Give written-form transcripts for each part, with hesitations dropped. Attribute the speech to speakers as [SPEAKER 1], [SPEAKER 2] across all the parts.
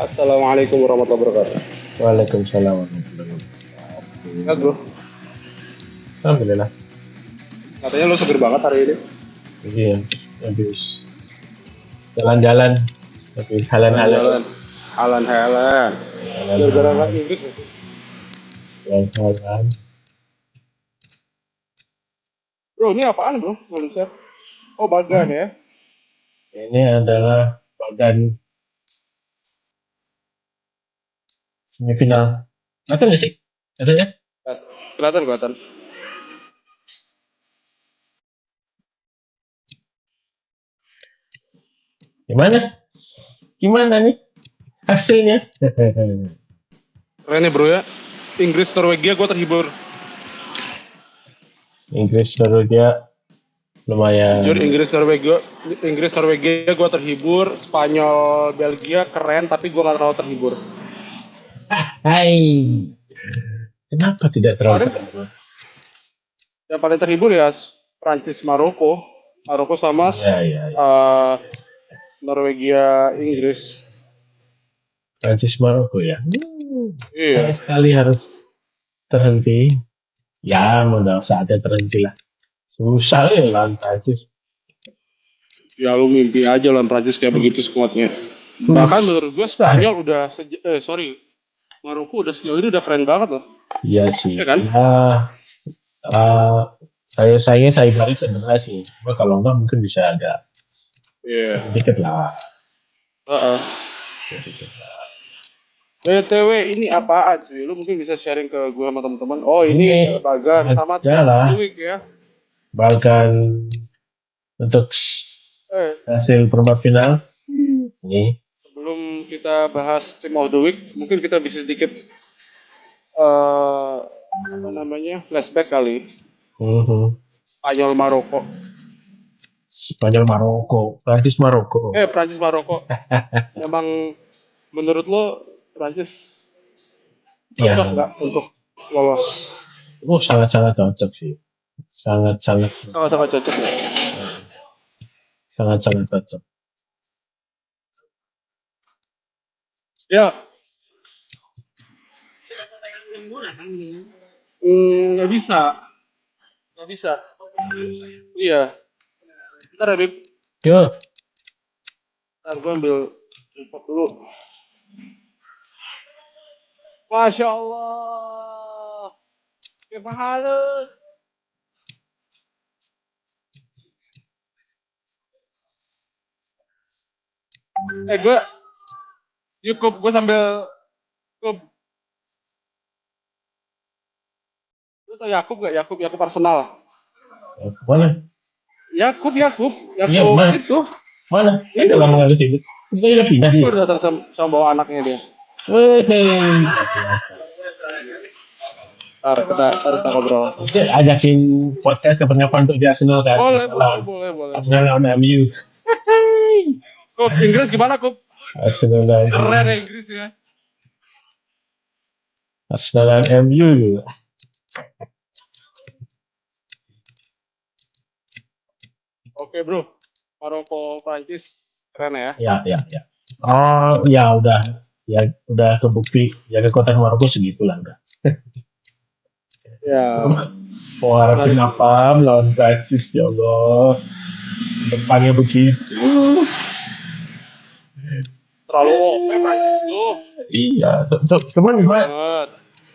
[SPEAKER 1] Assalamualaikum warahmatullahi wabarakatuh.
[SPEAKER 2] Waalaikumsalam warahmatullahi wabarakatuh.
[SPEAKER 1] Ya bro,
[SPEAKER 2] Alhamdulillah.
[SPEAKER 1] katanya lo seger banget hari ini.
[SPEAKER 2] Iya, habis jalan-jalan, habis halan-halan,
[SPEAKER 1] Jalan-jalan, halan-halan. Gara-gara nggak
[SPEAKER 2] halan-halan,
[SPEAKER 1] Inggris nggak sih?
[SPEAKER 2] jalan-jalan.
[SPEAKER 1] Bro, ini apaan bro? Tulisan. Oh, bagan
[SPEAKER 2] Hmm,
[SPEAKER 1] ya.
[SPEAKER 2] Ini adalah badan semifinal. Ada nggak sih? Ada ya?
[SPEAKER 1] Kelihatan, kelihatan.
[SPEAKER 2] Gimana? Gimana nih hasilnya?
[SPEAKER 1] Keren ya bro ya. Inggris Norwegia gue terhibur.
[SPEAKER 2] Inggris baru dia
[SPEAKER 1] Jujur
[SPEAKER 2] lumayan.
[SPEAKER 1] Inggris Norwegia gue terhibur. Spanyol Belgia keren tapi gue nggak terlalu terhibur.
[SPEAKER 2] Hai, kenapa tidak terlalu
[SPEAKER 1] Kemarin
[SPEAKER 2] terhibur?
[SPEAKER 1] yang paling terhibur ya Prancis Maroko. Maroko sama
[SPEAKER 2] Iya, iya, iya.
[SPEAKER 1] eh, Norwegia Inggris.
[SPEAKER 2] Prancis Maroko ya. Sayang
[SPEAKER 1] Iya.
[SPEAKER 2] sekali harus terhenti. Ya, modal saatnya terhenti lah. Susah ya lawan Prancis.
[SPEAKER 1] Ya lu mimpi aja lawan Prancis kayak begitu skuadnya. Bahkan menurut gue
[SPEAKER 2] Susah ya.
[SPEAKER 1] Spanyol udah sorry, Maroko udah sejauh ini udah keren banget loh.
[SPEAKER 2] Iya sih.
[SPEAKER 1] Ya kan?
[SPEAKER 2] Ya, eh, saya balik cedera sih. Cuma kalau enggak mungkin bisa agak
[SPEAKER 1] Iya.
[SPEAKER 2] sedikit lah.
[SPEAKER 1] Heeh.
[SPEAKER 2] Sedikit lah.
[SPEAKER 1] BTW ini apaan cuy? Lu mungkin bisa sharing ke gue sama teman-teman. Oh
[SPEAKER 2] Ini
[SPEAKER 1] ini Bagan sama Team of
[SPEAKER 2] adalah
[SPEAKER 1] the Week ya.
[SPEAKER 2] bahkan untuk
[SPEAKER 1] Eh
[SPEAKER 2] hasil perempat final. Ini.
[SPEAKER 1] sebelum kita bahas Team of the Week, mungkin kita bisa sedikit apa namanya flashback kali.
[SPEAKER 2] Mhm.
[SPEAKER 1] Spanyol Maroko.
[SPEAKER 2] Spanyol Maroko, Prancis Maroko.
[SPEAKER 1] Prancis Maroko. Memang menurut lo Prancis cocok
[SPEAKER 2] Ya,
[SPEAKER 1] nggak untuk lolos?
[SPEAKER 2] sangat-sangat cocok sih. Sangat-sangat
[SPEAKER 1] Sama-sama cocok ya.
[SPEAKER 2] sangat-sangat cocok.
[SPEAKER 1] Ya, nggak bisa, nggak bisa. Iya, ntar ya Bib,
[SPEAKER 2] Yo,
[SPEAKER 1] ntar gue ambil tripod dulu. Masya Allah, gimana? Gue, yuk Kup, gue sambil Kup. Lu tau Yakub gak? Yakub Arsenal.
[SPEAKER 2] mana?
[SPEAKER 1] Yakub
[SPEAKER 2] Iya, mana?
[SPEAKER 1] itu.
[SPEAKER 2] Mana? Ada
[SPEAKER 1] Itu,
[SPEAKER 2] lama nggak ke sini. Kita udah pindah
[SPEAKER 1] ini
[SPEAKER 2] dia.
[SPEAKER 1] baru datang sama bawa anaknya dia.
[SPEAKER 2] Wih, hati-hati.
[SPEAKER 1] Ntar kita ngobrol.
[SPEAKER 2] Bisa ajakin podcast kapan-kapan untuk di Arsenal kan?
[SPEAKER 1] Boleh, boleh,
[SPEAKER 2] Arsenal,
[SPEAKER 1] boleh, boleh,
[SPEAKER 2] Arsenal
[SPEAKER 1] boleh.
[SPEAKER 2] lawan MU.
[SPEAKER 1] Kup, Inggris gimana Kup?
[SPEAKER 2] Arsenal lawan
[SPEAKER 1] Keren ya
[SPEAKER 2] MU.
[SPEAKER 1] Inggris ya.
[SPEAKER 2] Arsenal lawan MU.
[SPEAKER 1] Oke bro, Maroko Prancis keren ya.
[SPEAKER 2] Ya, ya, ya. Oh, ya udah. Ya udah kebukti. Ya kekuatan Maroko segitulah udah.
[SPEAKER 1] Ya,
[SPEAKER 2] Mau harapin
[SPEAKER 1] menarik sih.
[SPEAKER 2] apa melawan Prancis ya Allah. Depannya begitu.
[SPEAKER 1] Terlalu OP Prancis tuh.
[SPEAKER 2] Iya, cuman gimana?
[SPEAKER 1] Banget.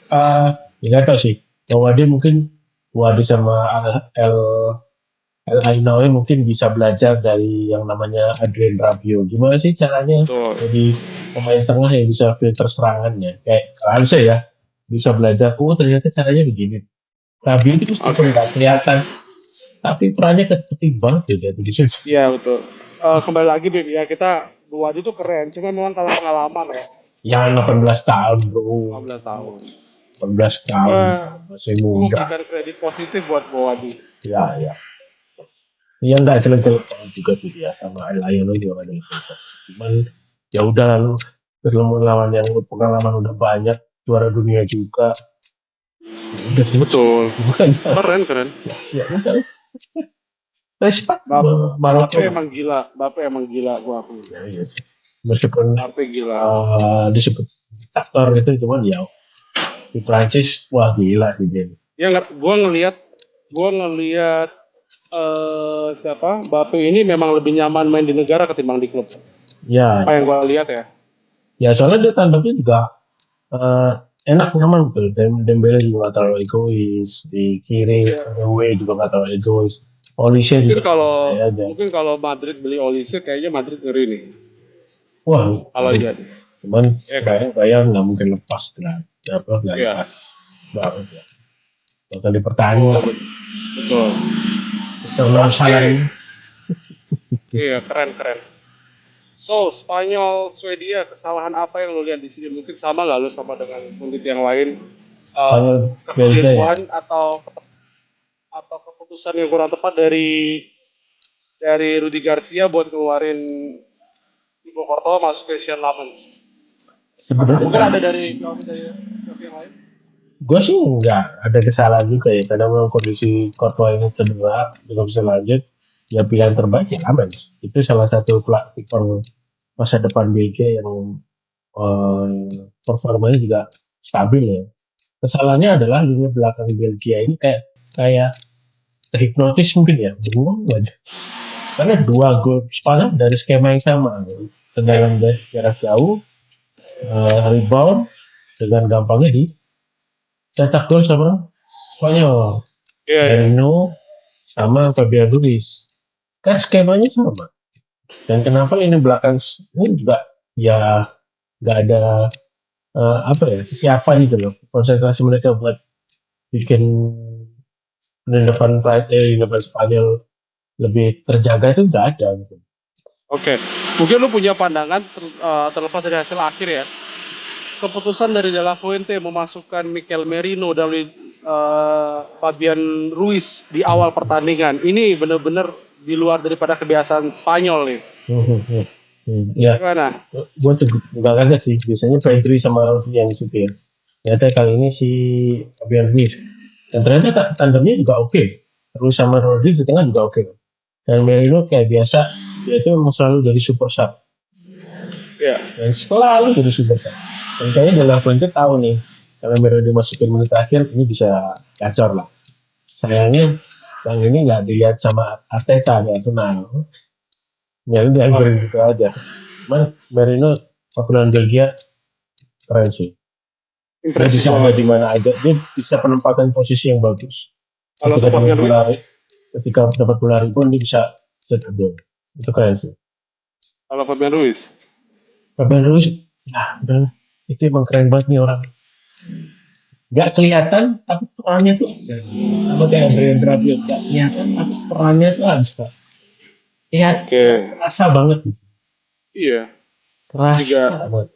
[SPEAKER 2] eh ya nggak tahu sih. Bahwa dia mungkin Wadi sama El El Ainawi mungkin bisa belajar dari yang namanya Adrien Rabiot. Gimana sih caranya
[SPEAKER 1] Betul.
[SPEAKER 2] jadi pemain tengah yang bisa filter serangannya? Kayak harusnya ya bisa belajar. Oh ternyata caranya begini. Rabiot itu meskipun
[SPEAKER 1] Oke.
[SPEAKER 2] nggak kelihatan, tapi perannya ketimbang juga di sini.
[SPEAKER 1] Iya betul. Kembali lagi Bib ya kita Buat itu keren, cuma memang kalah pengalaman ya.
[SPEAKER 2] Yang 18 tahun bro,
[SPEAKER 1] 15 tahun.
[SPEAKER 2] 18 tahun
[SPEAKER 1] Eh,
[SPEAKER 2] masih
[SPEAKER 1] gue
[SPEAKER 2] muda.
[SPEAKER 1] memberikan kredit positif buat Buadi.
[SPEAKER 2] Ya, ya. Iya nggak jelek-jelek banget juga sih dia sama Lion juga nggak jelek-jelek. Cuman ya udah lalu bertemu lawan yang pengalaman udah banyak juara dunia juga. Ya udah sih
[SPEAKER 1] Betul.
[SPEAKER 2] bukan
[SPEAKER 1] Keren keren.
[SPEAKER 2] ya udah respect
[SPEAKER 1] Bap
[SPEAKER 2] sama Maroko.
[SPEAKER 1] Bape emang gila, gua akui.
[SPEAKER 2] Ya, iya sih. Meskipun
[SPEAKER 1] Tapi gila.
[SPEAKER 2] disebut diktator itu, cuman ya di Prancis wah gila sih dia.
[SPEAKER 1] Ya nggak, gua ngelihat siapa Mbappe ini memang lebih nyaman main di negara ketimbang di klub.
[SPEAKER 2] Ya,
[SPEAKER 1] Apa yang gua lihat ya.
[SPEAKER 2] ya soalnya dia tandemnya juga eh, enak nyaman tuh. Dembele juga gak terlalu egois, di kiri
[SPEAKER 1] Ya,
[SPEAKER 2] Way juga gak terlalu egois. Olise
[SPEAKER 1] mungkin
[SPEAKER 2] juga
[SPEAKER 1] kalau
[SPEAKER 2] santai aja.
[SPEAKER 1] mungkin kalau Madrid beli Olise kayaknya Madrid ngeri nih.
[SPEAKER 2] Wah,
[SPEAKER 1] Kalau
[SPEAKER 2] ngeri.
[SPEAKER 1] jadi,
[SPEAKER 2] Cuman
[SPEAKER 1] ya kan?
[SPEAKER 2] bayang-bayang nggak mungkin lepas kan. Apa nggak
[SPEAKER 1] Iya.
[SPEAKER 2] lepas banget ya. Bakal dipertahankan.
[SPEAKER 1] Oh, betul.
[SPEAKER 2] Sama
[SPEAKER 1] Oke.
[SPEAKER 2] salary.
[SPEAKER 1] Iya, keren keren. So, Spanyol, Swedia, kesalahan apa yang lo lihat di sini? Mungkin sama nggak lo sama dengan pundit yang lain? Eh,
[SPEAKER 2] Spanyol Belgia ya.
[SPEAKER 1] Kekeliruan atau keputusan yang kurang tepat dari Rudi Garcia buat keluarin Thibaut Courtois masuk ke Sean Lammens. Mungkin
[SPEAKER 2] Sebenarnya
[SPEAKER 1] ada dari pihak yang lain.
[SPEAKER 2] gue sih nggak ada kesalahan juga ya, karena memang kondisi Courtois ini cedera belum bisa lanjut. Ya pilihan terbaik ya Amen. Itu salah satu pelatih masa depan BG yang performanya juga stabil ya. Kesalahannya adalah lini belakang Belgia ini kayak kayak terhipnotis mungkin ya, bingung aja. Karena dua gol Spanyol dari skema yang sama,
[SPEAKER 1] Iya,
[SPEAKER 2] tendangan dari jarak jauh, rebound dengan gampangnya dicetak gol sama Spanyol.
[SPEAKER 1] iya, iya.
[SPEAKER 2] Merino sama Fabian Ruiz. Kan skemanya sama. Dan kenapa ini belakang ini juga ya nggak ada apa ya kesiapan gitu loh. Konsentrasi mereka buat bikin di depan Spanyol lebih terjaga itu nggak ada gitu.
[SPEAKER 1] Oke, mungkin lu punya pandangan terlepas dari hasil akhir ya. Keputusan dari De La Fuente memasukkan Mikel Merino dan Fabian Ruiz di awal pertandingan ini benar-benar di luar daripada kebiasaan Spanyol nih.
[SPEAKER 2] Hmm, hmm, hmm. Ya,
[SPEAKER 1] Gimana?
[SPEAKER 2] gue juga kaget sih. Biasanya Pedri sama Rodri yang supir. Ternyata kali ini si Fabian Ruiz. Dan ternyata tandemnya juga oke. Terus sama Rodri di tengah juga oke. Dan Merino kayak biasa, dia itu memang selalu dari super sub.
[SPEAKER 1] Ya,
[SPEAKER 2] Dan selalu dari super sub. Dan kayaknya De La Fuente tahu nih, kalau Merino dimasukin menit akhir, ini bisa gacor lah. Sayangnya, yang ini nggak dilihat sama Arteta di Arsenal. Jadi
[SPEAKER 1] oh,
[SPEAKER 2] dianggurin gitu aja. Cuman Merino kebetulan Belgia keren sih. Dia
[SPEAKER 1] impresif
[SPEAKER 2] bisa ada
[SPEAKER 1] banget.
[SPEAKER 2] di mana aja. Dia bisa penempatan posisi yang bagus.
[SPEAKER 1] Kalau
[SPEAKER 2] Ketika
[SPEAKER 1] untuk
[SPEAKER 2] dapat
[SPEAKER 1] Fabian
[SPEAKER 2] bola,
[SPEAKER 1] Ruiz,
[SPEAKER 2] pun dia bisa cetak gol. Itu keren sih.
[SPEAKER 1] kalau Fabian Ruiz,
[SPEAKER 2] Fabian Ruiz, nah udah, itu emang keren banget nih orang. Gak kelihatan, tapi perannya tuh ada. Sama kayak Adrian Rabiot, gak kelihatan, tapi perannya tuh ada. Ya,
[SPEAKER 1] oke,
[SPEAKER 2] terasa banget.
[SPEAKER 1] iya,
[SPEAKER 2] Terasa
[SPEAKER 1] juga
[SPEAKER 2] banget.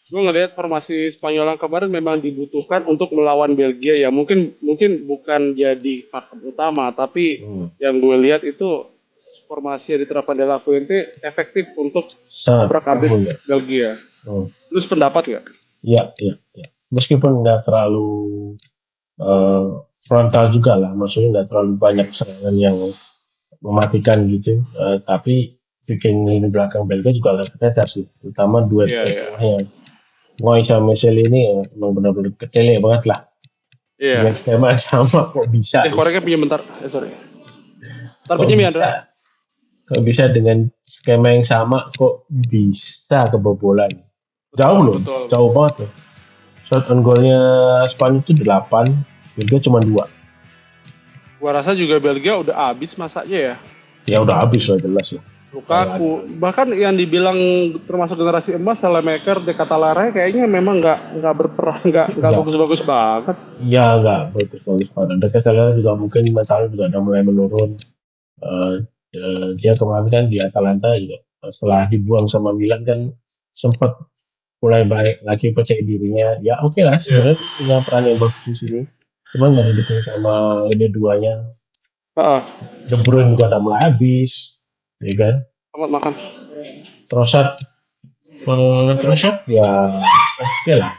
[SPEAKER 1] gue ngelihat formasi Spanyol yang kemarin memang dibutuhkan untuk melawan Belgia ya. Mungkin mungkin bukan jadi faktor utama, tapi
[SPEAKER 2] Hmm.
[SPEAKER 1] yang gue lihat itu formasi yang diterapkan De La Fuente efektif untuk
[SPEAKER 2] Sangat
[SPEAKER 1] obrak-abrik
[SPEAKER 2] unggul ya.
[SPEAKER 1] Belgia.
[SPEAKER 2] Hmm.
[SPEAKER 1] Terus pendapat nggak?
[SPEAKER 2] Iya, iya, iya. Meskipun nggak terlalu eh, frontal juga lah, maksudnya nggak terlalu banyak serangan yang mematikan gitu, tapi bikin lini belakang Belgia juga agak sih, terutama duet
[SPEAKER 1] Iya,
[SPEAKER 2] back
[SPEAKER 1] iya.
[SPEAKER 2] tengahnya. Moy sama Meseli ini emang benar-benar ketele banget lah.
[SPEAKER 1] Iya.
[SPEAKER 2] Dengan skema sama kok bisa,
[SPEAKER 1] Koreknya pinjam bentar. Sorry. Ntar
[SPEAKER 2] kok
[SPEAKER 1] pinjam ya, Andra.
[SPEAKER 2] bisa, kok bisa dengan skema yang sama kok bisa kebobolan. Jauh
[SPEAKER 1] Betul,
[SPEAKER 2] loh,
[SPEAKER 1] betul.
[SPEAKER 2] jauh banget loh. Shot on goalnya Spanyol itu 8, Belgia cuma 2.
[SPEAKER 1] Gua rasa juga Belgia udah habis masaknya ya.
[SPEAKER 2] Ya udah habis lah jelas lah. Kalau ada
[SPEAKER 1] Lukaku, bahkan yang dibilang termasuk generasi emas, Salemaker, De Catalare kayaknya memang nggak berperan, nggak
[SPEAKER 2] enggak,
[SPEAKER 1] bagus-bagus banget.
[SPEAKER 2] ya enggak bagus-bagus banget. Dan saya juga mungkin mentalnya juga udah mulai menurun. Eh, dia kemarin kan di Atalanta juga setelah dibuang sama Milan kan sempat mulai baik lagi percaya dirinya. Ya oke lah
[SPEAKER 1] Iya.
[SPEAKER 2] sebenarnya punya peran yang bagus di sini. Cuman nggak didukung sama ini duanya.
[SPEAKER 1] Ah,
[SPEAKER 2] De Bruyne juga udah mulai habis, ya kan?
[SPEAKER 1] selamat makan.
[SPEAKER 2] Trossard, Trossard ya oke lah.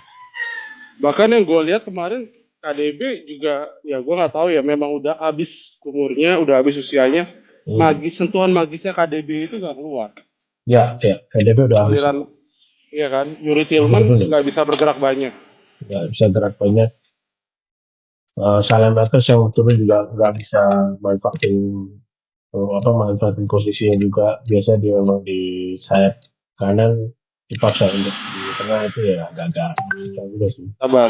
[SPEAKER 1] Bahkan yang gue lihat kemarin KDB juga, ya gue nggak tahu ya, memang udah habis umurnya, udah habis usianya.
[SPEAKER 2] Hmm.
[SPEAKER 1] Sentuhan magisnya KDB itu nggak keluar.
[SPEAKER 2] Ya, ya, VDP udah habis.
[SPEAKER 1] Aliran, iya kan? Yuri Tillman
[SPEAKER 2] Betul.
[SPEAKER 1] nggak bisa bergerak banyak.
[SPEAKER 2] Nggak bisa gerak banyak. Saelemaekers yang turun juga nggak bisa manfaatin manfaatin posisinya juga. Biasa dia memang di sayap kanan dipaksa untuk di tengah itu ya agak-agak susah juga sih.
[SPEAKER 1] Sabar.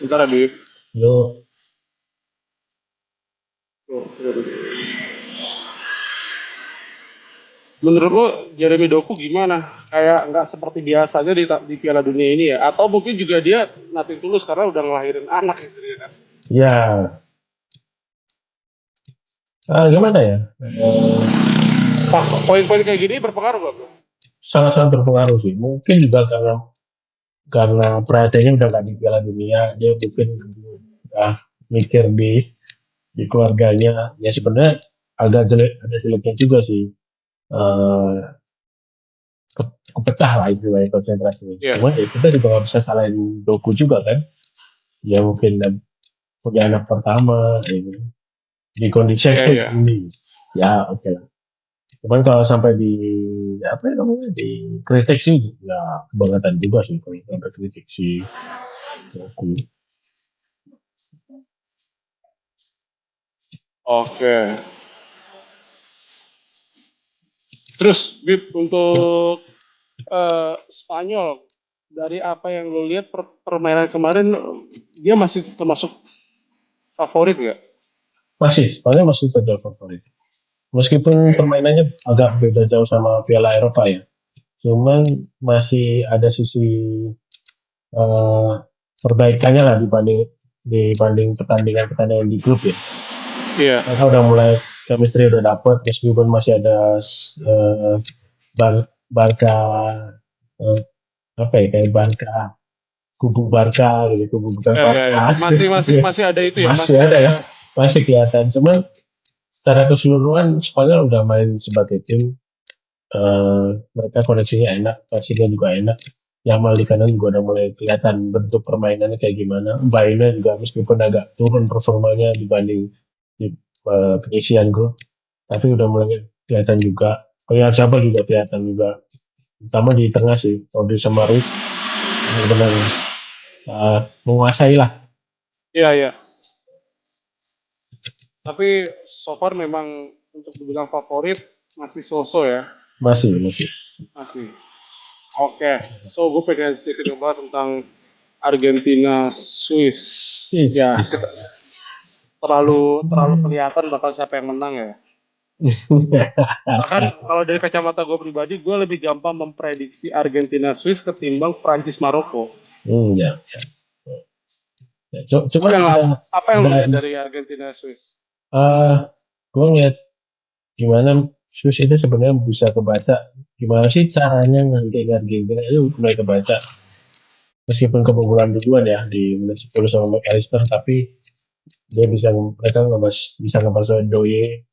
[SPEAKER 1] Bentar ya, Bib.
[SPEAKER 2] Lu
[SPEAKER 1] Tuh, menurut lo Jeremy Doku gimana? Kayak nggak seperti biasanya di Piala Dunia ini ya? Atau mungkin juga dia nothing tulus karena udah ngelahirin anak istrinya kan?
[SPEAKER 2] ya gimana ya?
[SPEAKER 1] Poin-poin kayak gini berpengaruh gak, bro?
[SPEAKER 2] Sangat-sangat berpengaruh sih. Mungkin juga karena perhatiannya udah nggak di Piala Dunia, dia mungkin udah mikir di keluarganya. Ya sebenarnya agak jelek, ada jeleknya juga sih. Eh, Kepecah lah istilahnya konsentrasinya.
[SPEAKER 1] Iya.
[SPEAKER 2] Cuma ya kita juga nggak bisa salahin Doku juga kan. Ya mungkin punya anak pertama, di kondisi yang
[SPEAKER 1] Iya,
[SPEAKER 2] kayak
[SPEAKER 1] iya.
[SPEAKER 2] gini. Ya oke lah. Cuman kalau sampai di apa ya namanya di kritik sih ya kebangetan juga sih kalau sampai kritik si Doku.
[SPEAKER 1] Oke. Terus, Bib, untuk Spanyol, dari apa yang lo lihat permainan kemarin, dia masih termasuk favorit nggak?
[SPEAKER 2] Masih, Spanyol masih jadi favorit. Meskipun permainannya agak beda jauh sama Piala Eropa ya. Cuman masih ada sisi eh, perbaikannya lah dibanding pertandingan-pertandingan di grup ya.
[SPEAKER 1] Iya.
[SPEAKER 2] Mereka udah mulai chemistry udah dapet meskipun masih ada eh, Barca eh, apa ya kayak Barca gitu kubu bukan
[SPEAKER 1] Iya, iya.
[SPEAKER 2] Barca
[SPEAKER 1] Masih ada itu ya,
[SPEAKER 2] masih
[SPEAKER 1] masih
[SPEAKER 2] ada ya
[SPEAKER 1] ada.
[SPEAKER 2] masih kelihatan cuman secara keseluruhan Spanyol udah main sebagai tim. Mereka koneksinya enak, passingnya juga enak. Yamal di kanan juga udah mulai kelihatan bentuk permainannya kayak gimana. Baina juga meskipun agak turun performanya dibanding di penyisian grup, tapi udah mulai kelihatan juga. Siapa juga kelihatan juga. Terutama di tengah sih, Rodri sama Ruiz benar-benar menguasai lah.
[SPEAKER 1] Iya, iya. Tapi so far memang untuk dibilang favorit masih so-so ya.
[SPEAKER 2] Masih, masih.
[SPEAKER 1] Masih. Oke. So, gue pengen sedikit ngebahas tentang Argentina, Swiss.
[SPEAKER 2] Yes.
[SPEAKER 1] Ya, terlalu terlalu kelihatan bakal siapa yang menang ya. Bahkan kalau dari kacamata gue pribadi, gue lebih gampang memprediksi Argentina Swiss ketimbang Prancis Maroko.
[SPEAKER 2] Ya, ya. Ya,
[SPEAKER 1] Apa
[SPEAKER 2] cuman
[SPEAKER 1] yang apa yang lu
[SPEAKER 2] udah
[SPEAKER 1] lihat dari Argentina Swiss?
[SPEAKER 2] gue ngeliat gimana Swiss itu sebenarnya bisa kebaca gimana sih caranya ngantiin Argentina itu mulai kebaca meskipun kebobolan duluan ya di menit 10 sama McAllister tapi dia mereka bisa ngebahas Doye.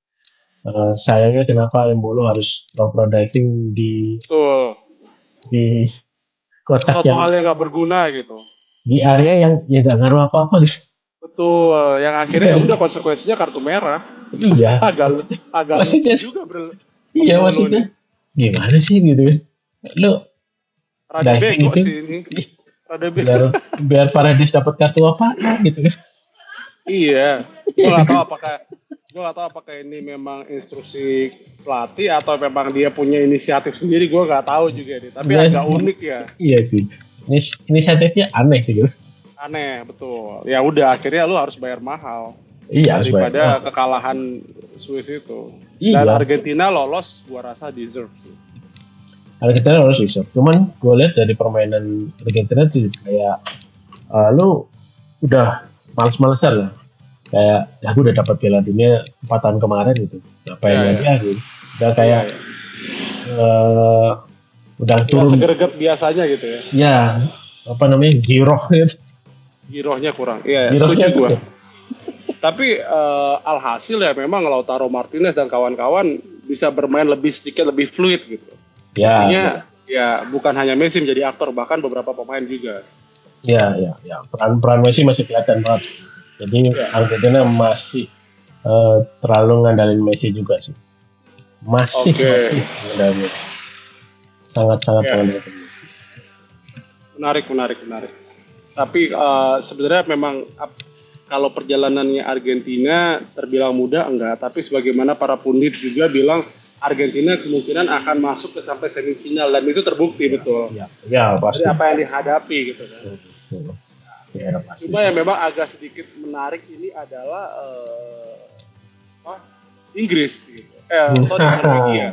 [SPEAKER 2] Sayangnya kenapa Embolo harus proper diving
[SPEAKER 1] Betul.
[SPEAKER 2] di kotak
[SPEAKER 1] Sesuatu
[SPEAKER 2] yang
[SPEAKER 1] hal yang nggak berguna gitu.
[SPEAKER 2] di area yang ya nggak ngaruh apa-apa gitu.
[SPEAKER 1] Betul. Yang akhirnya ya udah konsekuensinya kartu merah.
[SPEAKER 2] Iya
[SPEAKER 1] Agak agak lucu
[SPEAKER 2] maksudnya
[SPEAKER 1] juga
[SPEAKER 2] iya
[SPEAKER 1] Embolo nih.
[SPEAKER 2] maksudnya gimana sih gitu kan lu
[SPEAKER 1] Rada
[SPEAKER 2] diving
[SPEAKER 1] bego
[SPEAKER 2] itu
[SPEAKER 1] sih ini. Rada
[SPEAKER 2] biar
[SPEAKER 1] bego.
[SPEAKER 2] biar Paradis dapat kartu apa gitu kan.
[SPEAKER 1] Iya. Gue nggak tahu apakah ini memang instruksi pelatih atau memang dia punya inisiatif sendiri. Gue nggak tahu juga nih. Tapi
[SPEAKER 2] Iya,
[SPEAKER 1] agak unik ya.
[SPEAKER 2] iya sih. Inisiatifnya aneh sih, Bro.
[SPEAKER 1] Aneh, betul. Ya udah, akhirnya lu harus bayar mahal
[SPEAKER 2] Iya, harus bayar
[SPEAKER 1] daripada
[SPEAKER 2] mahal.
[SPEAKER 1] kekalahan Swiss itu. Dan
[SPEAKER 2] Iya,
[SPEAKER 1] Argentina lolos, gua rasa deserve.
[SPEAKER 2] Argentina harus bisa. Cuman gue lihat dari permainan Argentina tuh kayak lu udah males-malesan lah. Kayak aku udah dapat Piala Dunia 4 tahun kemarin gitu. Ngapain
[SPEAKER 1] Iya,
[SPEAKER 2] lagi
[SPEAKER 1] iya.
[SPEAKER 2] gitu. Udah
[SPEAKER 1] Iya,
[SPEAKER 2] kayak
[SPEAKER 1] iya.
[SPEAKER 2] eh, udah
[SPEAKER 1] Nggak
[SPEAKER 2] turun
[SPEAKER 1] segerget biasanya gitu ya.
[SPEAKER 2] ya apa namanya giroh gitu.
[SPEAKER 1] Girohnya kurang. Iya,
[SPEAKER 2] Girohnya
[SPEAKER 1] setuju
[SPEAKER 2] tuh
[SPEAKER 1] gua.
[SPEAKER 2] kayak,
[SPEAKER 1] Tapi alhasil ya memang Lautaro Martinez dan kawan-kawan bisa bermain sedikit lebih fluid gitu.
[SPEAKER 2] ya,
[SPEAKER 1] Buktinya ya bukan hanya Messi menjadi aktor, bahkan beberapa pemain juga.
[SPEAKER 2] ya. Peran Messi masih kelihatan banget. Jadi
[SPEAKER 1] Ya.
[SPEAKER 2] Argentina masih terlalu ngandalin Messi juga sih. Masih
[SPEAKER 1] Oke.
[SPEAKER 2] ngandalin. sangat-sangat
[SPEAKER 1] Ya,
[SPEAKER 2] merekomendasi.
[SPEAKER 1] menarik. Tapi sebenarnya memang kalau perjalanannya Argentina terbilang mudah enggak, tapi sebagaimana para pundit juga bilang Argentina kemungkinan akan masuk ke sampai semifinal dan itu terbukti
[SPEAKER 2] Ya,
[SPEAKER 1] betul.
[SPEAKER 2] ya
[SPEAKER 1] Dari
[SPEAKER 2] pasti.
[SPEAKER 1] apa yang dihadapi gitu kan.
[SPEAKER 2] Ya, pasti
[SPEAKER 1] Cuma
[SPEAKER 2] sih.
[SPEAKER 1] yang memang agak sedikit menarik ini adalah apa? Inggris gitu. Sorry Norwegia.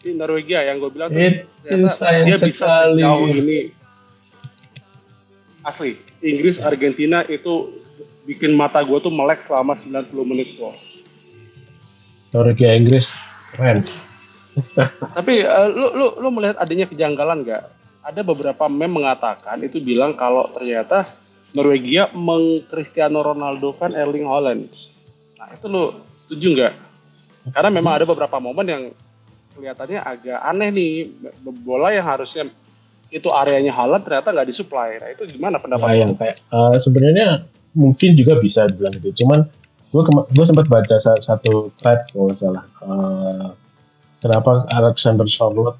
[SPEAKER 1] Ini Norwegia yang gue bilang tuh
[SPEAKER 2] Itu
[SPEAKER 1] ternyata
[SPEAKER 2] sayang
[SPEAKER 1] dia bisa sejauh
[SPEAKER 2] sekali.
[SPEAKER 1] ini asli. Inggris Argentina itu bikin mata gue tuh melek selama 90 menit kok.
[SPEAKER 2] Norwegia Inggris keren.
[SPEAKER 1] Tapi lu melihat adanya kejanggalan nggak? Ada beberapa meme mengatakan itu bilang kalau ternyata Norwegia meng-Cristiano Ronaldo kan Erling Haaland. Nah itu lu setuju nggak? Karena memang ada beberapa momen yang kelihatannya agak aneh nih, bola yang harusnya itu areanya Haaland ternyata nggak disuplai. Nah itu gimana pendapat
[SPEAKER 2] Ya,
[SPEAKER 1] lo?
[SPEAKER 2] yang kayak sebenarnya mungkin juga bisa bilang gitu. Cuman gue sempat baca satu thread kalau nggak salah. Kenapa Alexander Charlotte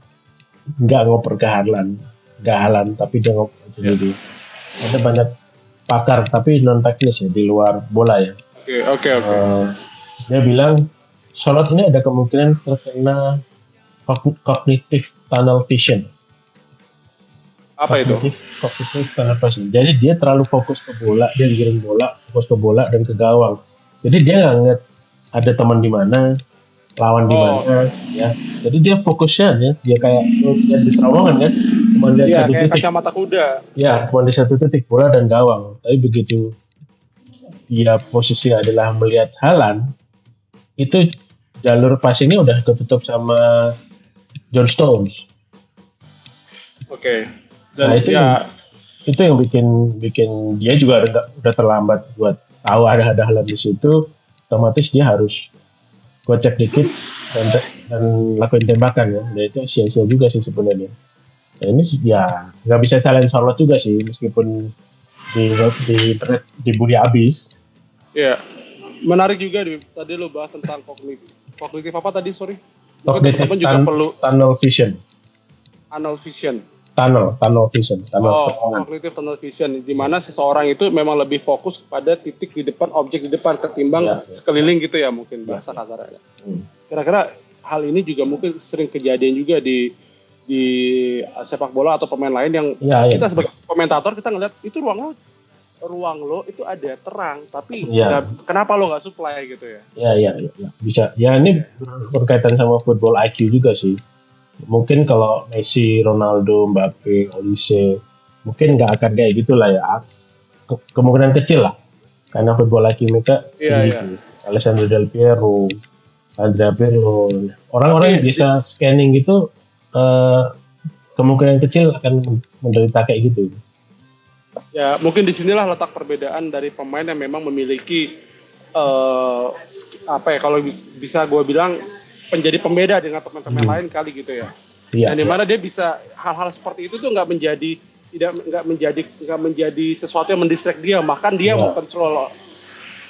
[SPEAKER 2] nggak ngoper ke Haaland, nggak Haaland, tapi dia ngoper sendiri. Ada banyak pakar tapi non teknis ya di luar bola ya.
[SPEAKER 1] Oke.
[SPEAKER 2] Dia bilang Charlotte ini ada kemungkinan terkena cognitive tunnel vision.
[SPEAKER 1] Apa itu?
[SPEAKER 2] Cognitive tunnel vision. Jadi dia terlalu fokus ke bola, dia giring bola, fokus ke bola dan ke gawang. Jadi dia nggak ngeliat ada teman di mana, lawan di mana, ya. Jadi dia fokusnya ya, dia kayak di terowongan kan, cuma lihat
[SPEAKER 1] Iya,
[SPEAKER 2] satu
[SPEAKER 1] kayak
[SPEAKER 2] titik.
[SPEAKER 1] kacamata kuda.
[SPEAKER 2] Ya, cuma di satu titik bola dan gawang. Tapi begitu dia posisi adalah melihat Haaland, itu jalur passingnya udah ketutup sama John Stones.
[SPEAKER 1] Oke.
[SPEAKER 2] Nah
[SPEAKER 1] Dan
[SPEAKER 2] itu
[SPEAKER 1] ya
[SPEAKER 2] itu yang bikin dia juga udah terlambat buat tahu ada Haaland di situ. Otomatis dia harus gocek dikit dan lakuin tembakan ya. Dan itu sia-sia juga sih sebenarnya. Nah, ini ya nggak bisa salahin Charlotte juga sih meskipun dibully abis.
[SPEAKER 1] ya menarik juga tadi lo bahas tentang kognitif apa tadi, sorry? Mungkin
[SPEAKER 2] Cognitive
[SPEAKER 1] teman-teman juga perlu
[SPEAKER 2] tunnel vision.
[SPEAKER 1] tunnel vision.
[SPEAKER 2] Tunnel vision.
[SPEAKER 1] Cognitive tunnel vision, di mana seseorang itu memang lebih fokus pada titik di depan, objek di depan ketimbang sekeliling gitu ya, mungkin bahasa kasarnya. Kira-kira hal ini juga mungkin sering kejadian juga di sepak bola atau pemain lain yang kita sebagai komentator kita ngeliat itu ruang lo itu ada terang, tapi kenapa lo nggak supply gitu ya?
[SPEAKER 2] Ya, bisa. Ya ini berkaitan sama football IQ juga sih. Mungkin kalau Messi, Ronaldo, Mbappe, Olise, mungkin nggak akan kayak gitulah ya. Kemungkinan kecil lah, karena football IQ mereka tinggi sih. Alessandro Del Piero, Andrea Pirlo, orang-orang yang bisa scanning gitu, kemungkinan kecil akan menderita kayak gitu.
[SPEAKER 1] Ya mungkin disinilah letak perbedaan dari pemain yang memang memiliki kalau bisa gue bilang menjadi pembeda dengan teman-teman lain kali gitu ya. Dan dimana dia bisa hal-hal seperti itu tuh nggak menjadi sesuatu yang mendistract dia, bahkan dia mengkontrol,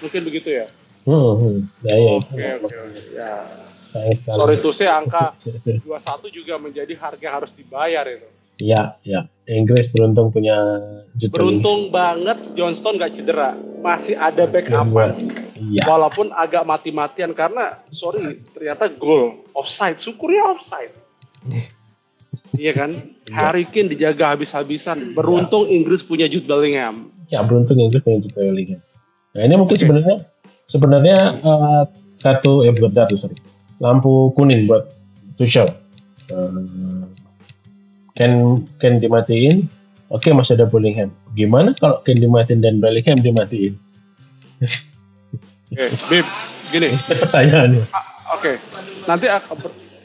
[SPEAKER 1] mungkin begitu ya. Oke. Ya. Sorry to say angka 21 juga menjadi harga yang harus dibayar itu.
[SPEAKER 2] Ya. Inggris beruntung punya
[SPEAKER 1] Beruntung banget Johnston gak cedera, masih ada backupan. Walaupun agak mati-matian karena ternyata gol offside, syukurnya offside. Iya kan? Harry Kane dijaga habis-habisan. Beruntung Inggris punya Jude Bellingham.
[SPEAKER 2] Ya, beruntung Inggris punya Jude Bellingham. Nah, ini mungkin sebenarnya lampu kuning buat Tuchel. Ken dimatiin, oke, masih ada Bellingham. Gimana kalau Ken dimatiin dan Bellingham dimatiin?
[SPEAKER 1] Bib, gini.
[SPEAKER 2] Pertanyaannya.
[SPEAKER 1] Oke. Nanti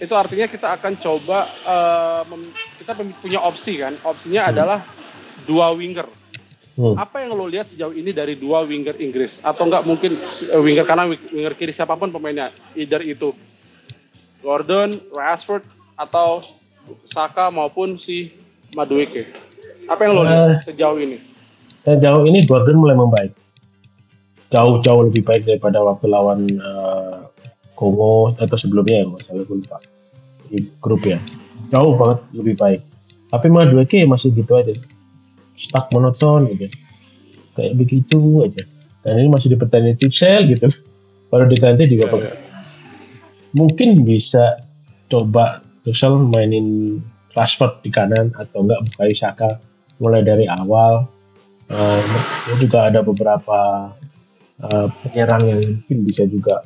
[SPEAKER 1] itu artinya kita akan coba kita punya opsi kan. Opsinya adalah 2 winger. Apa yang lo lihat sejauh ini dari 2 winger Inggris? Atau enggak mungkin winger kanan, winger kiri, siapapun pemainnya, either itu Gordon, Rashford, atau Saka maupun si Madueke. Apa yang lo lihat sejauh ini?
[SPEAKER 2] Sejauh ini Gordon mulai membaik. Jauh lebih baik daripada waktu lawan Kongo atau sebelumnya ya, masalah lupa di grup ya. jauh banget lebih baik. Tapi Madueke masih gitu aja, stuck monoton gitu, kayak begitu aja. Dan ini masih dipertanding Tuchel gitu, baru diganti juga
[SPEAKER 1] Ya,
[SPEAKER 2] bagus.
[SPEAKER 1] ya.
[SPEAKER 2] Mungkin bisa coba Tuchel mainin Rashford di kanan atau enggak Bukayo Saka mulai dari awal. Terus juga ada beberapa penyerang yang mungkin bisa juga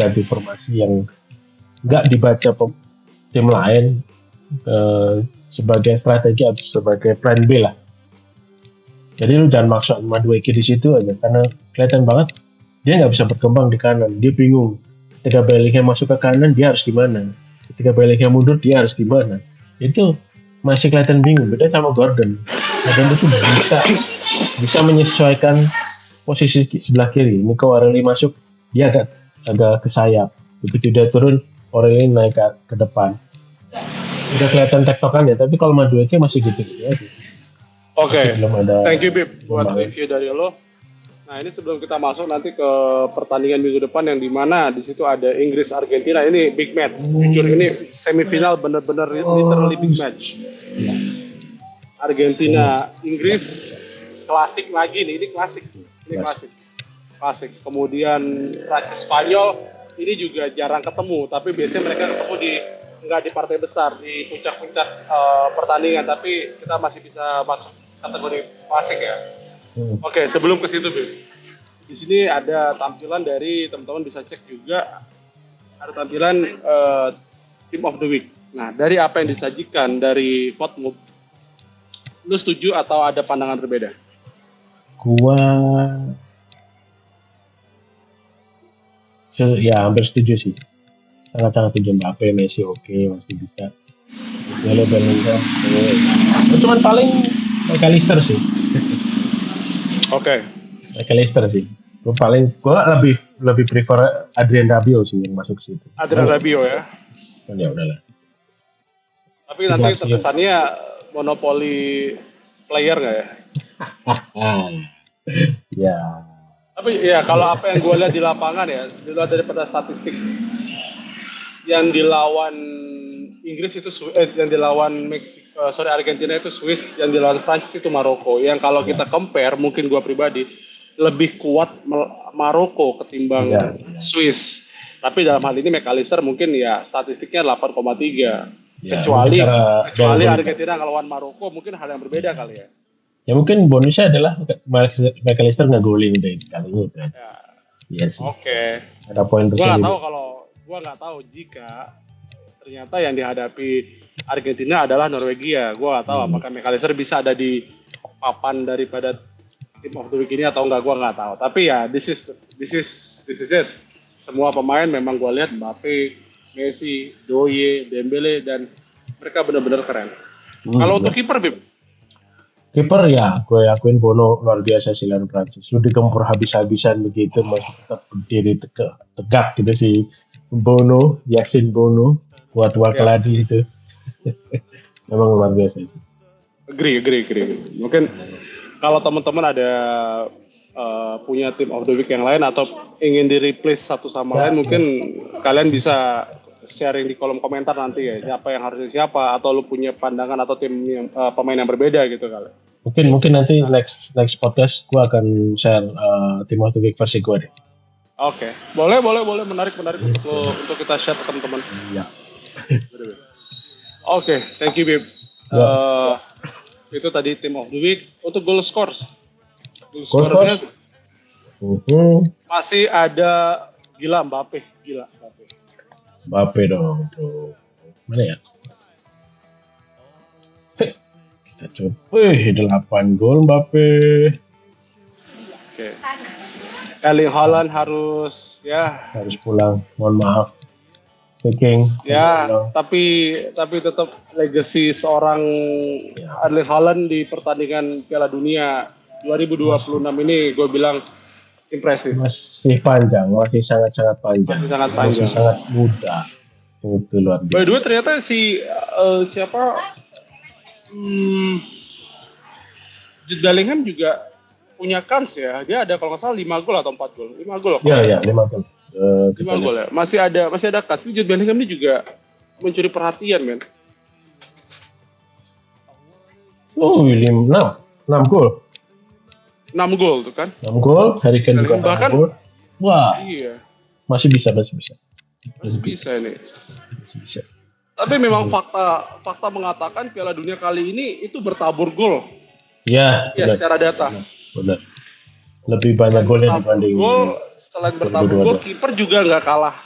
[SPEAKER 2] ganti formasi yang nggak dibaca tim lain sebagai strategi atau sebagai plan B lah. Jadi lu jangan maksud Madueke di situ aja karena kelihatan banget dia nggak bisa berkembang di kanan. Dia bingung. Ketika Bellingham masuk ke kanan dia harus gimana? Ketika Bellingham mundur dia harus gimana? Itu masih kelihatan bingung. Beda sama Gordon. Gordon itu bisa menyesuaikan posisi sebelah kiri. Nico Aureli masuk dia agak ke sayap. Begitu dia turun Aureli naik ke depan. Udah kelihatan tektokannya. Tapi kalau Madueke masih gitu-gitu aja.
[SPEAKER 1] Oke,
[SPEAKER 2] Belum ada
[SPEAKER 1] thank you Bib buat
[SPEAKER 2] pengembangan.
[SPEAKER 1] review dari lo. Nah ini sebelum kita masuk nanti ke pertandingan minggu depan yang dimana di situ ada Inggris Argentina, ini big match. Jujur ini semifinal bener-bener literally big match. Argentina Inggris klasik lagi nih, ini klasik, klasik. Kemudian Prancis Spanyol ini juga jarang ketemu, tapi biasanya mereka ketemu nggak di partai besar, di puncak-puncak pertandingan, tapi kita masih bisa masuk kategori klasik ya. Oke, sebelum ke situ, Bib. Di sini ada tampilan dari teman-teman bisa cek juga, ada tampilan Team of the Week. Nah, dari apa yang disajikan dari Vote, lu setuju atau ada pandangan berbeda?
[SPEAKER 2] Gua ya hampir setuju sih. Sangat-sangat setuju. Mbappe, Messi oke, masih bisa. Lalu Bellingham cuman paling McAllister sih.
[SPEAKER 1] Oke.
[SPEAKER 2] McAllister sih. Gue lebih prefer Adrien Rabiot sih yang masuk situ.
[SPEAKER 1] Adrien Rabiot ya.
[SPEAKER 2] Ya udahlah.
[SPEAKER 1] Tapi nanti terkesannya monopoli player nggak ya?
[SPEAKER 2] Ya.
[SPEAKER 1] Tapi ya kalau apa yang gue lihat di lapangan ya, dilihat daripada statistik yang dilawan Inggris itu yang dilawan Argentina itu Swiss, yang dilawan Prancis itu Maroko. Yang kalau kita compare, mungkin gue pribadi lebih kuat Maroko ketimbang Swiss. Tapi dalam hal ini McAllister mungkin ya statistiknya 8,3. Ya, kecuali Argentina ngelawan Maroko mungkin hal yang berbeda kali ya.
[SPEAKER 2] Ya mungkin bonusnya adalah McAllister nggak-golin deh kali ini. Ya. Yes.
[SPEAKER 1] Oke.
[SPEAKER 2] Ada poin
[SPEAKER 1] tersendiri. Gua nggak tahu jika ternyata yang dihadapi Argentina adalah Norwegia. Gua nggak tahu apakah McAllister bisa ada di papan daripada Team of the Week ini atau enggak, gua nggak tahu. Tapi ya this is it. Semua pemain memang gua lihat Mbappe, Messi, Doye, Dembele dan mereka benar-benar keren. Kalau untuk kiper, Bib?
[SPEAKER 2] Kiper ya, gue akuin Bono luar biasa sih lawan Prancis. Lu digempur habis-habisan begitu masih tetap berdiri tegak gitu sih. Bono, Yasin Bono, buat keladi itu. Memang luar biasa sih.
[SPEAKER 1] Agree. Mungkin kalau teman-teman ada punya Team of the Week yang lain atau ingin di-replace satu sama lain, mungkin kalian bisa sharing di kolom komentar nanti ya, siapa yang harusnya siapa, atau lu punya pandangan atau tim yang pemain yang berbeda gitu kali.
[SPEAKER 2] Mungkin nanti next podcast gue akan share Team of the Week versi gue deh.
[SPEAKER 1] Oke. Boleh, menarik untuk kita share ke teman-teman.
[SPEAKER 2] Iya.
[SPEAKER 1] Oke, thank you Bib. Itu tadi Team of the Week. Untuk goal scores. Masih ada Mbappe.
[SPEAKER 2] Mbappe dong tuh. Mana ya? Kita coba. 8 gol Mbappe.
[SPEAKER 1] Oke. Erling Haaland harus
[SPEAKER 2] pulang. Mohon maaf. Speaking.
[SPEAKER 1] Ya, tapi tetap legacy seorang Erling Haaland di pertandingan Piala Dunia 2026 ini gue bilang impresif.
[SPEAKER 2] Masih panjang, masih sangat panjang. Masih sangat muda. Itu luar biasa.
[SPEAKER 1] By the way, ternyata siapa Jude Bellingham juga punya kans ya. Dia ada kalau nggak salah 5 gol atau 4 gol. 5 gol.
[SPEAKER 2] Iya, 5 gol.
[SPEAKER 1] 5 gol ya. Masih ada kans. Jude Bellingham ini juga mencuri perhatian, men.
[SPEAKER 2] Oh, William 6 gol.
[SPEAKER 1] 6 gol tuh kan.
[SPEAKER 2] 6 gol, Harry Kane juga 6
[SPEAKER 1] Bahkan-
[SPEAKER 2] gol. Wah,
[SPEAKER 1] Iya,
[SPEAKER 2] masih bisa.
[SPEAKER 1] masih bisa ini.
[SPEAKER 2] Masih bisa.
[SPEAKER 1] Tapi memang fakta mengatakan Piala Dunia kali ini itu bertabur gol.
[SPEAKER 2] Ya,
[SPEAKER 1] Ya,
[SPEAKER 2] benar.
[SPEAKER 1] secara data.
[SPEAKER 2] Benar. Lebih banyak golnya dibanding
[SPEAKER 1] Selain bertabur gol, kiper juga nggak kalah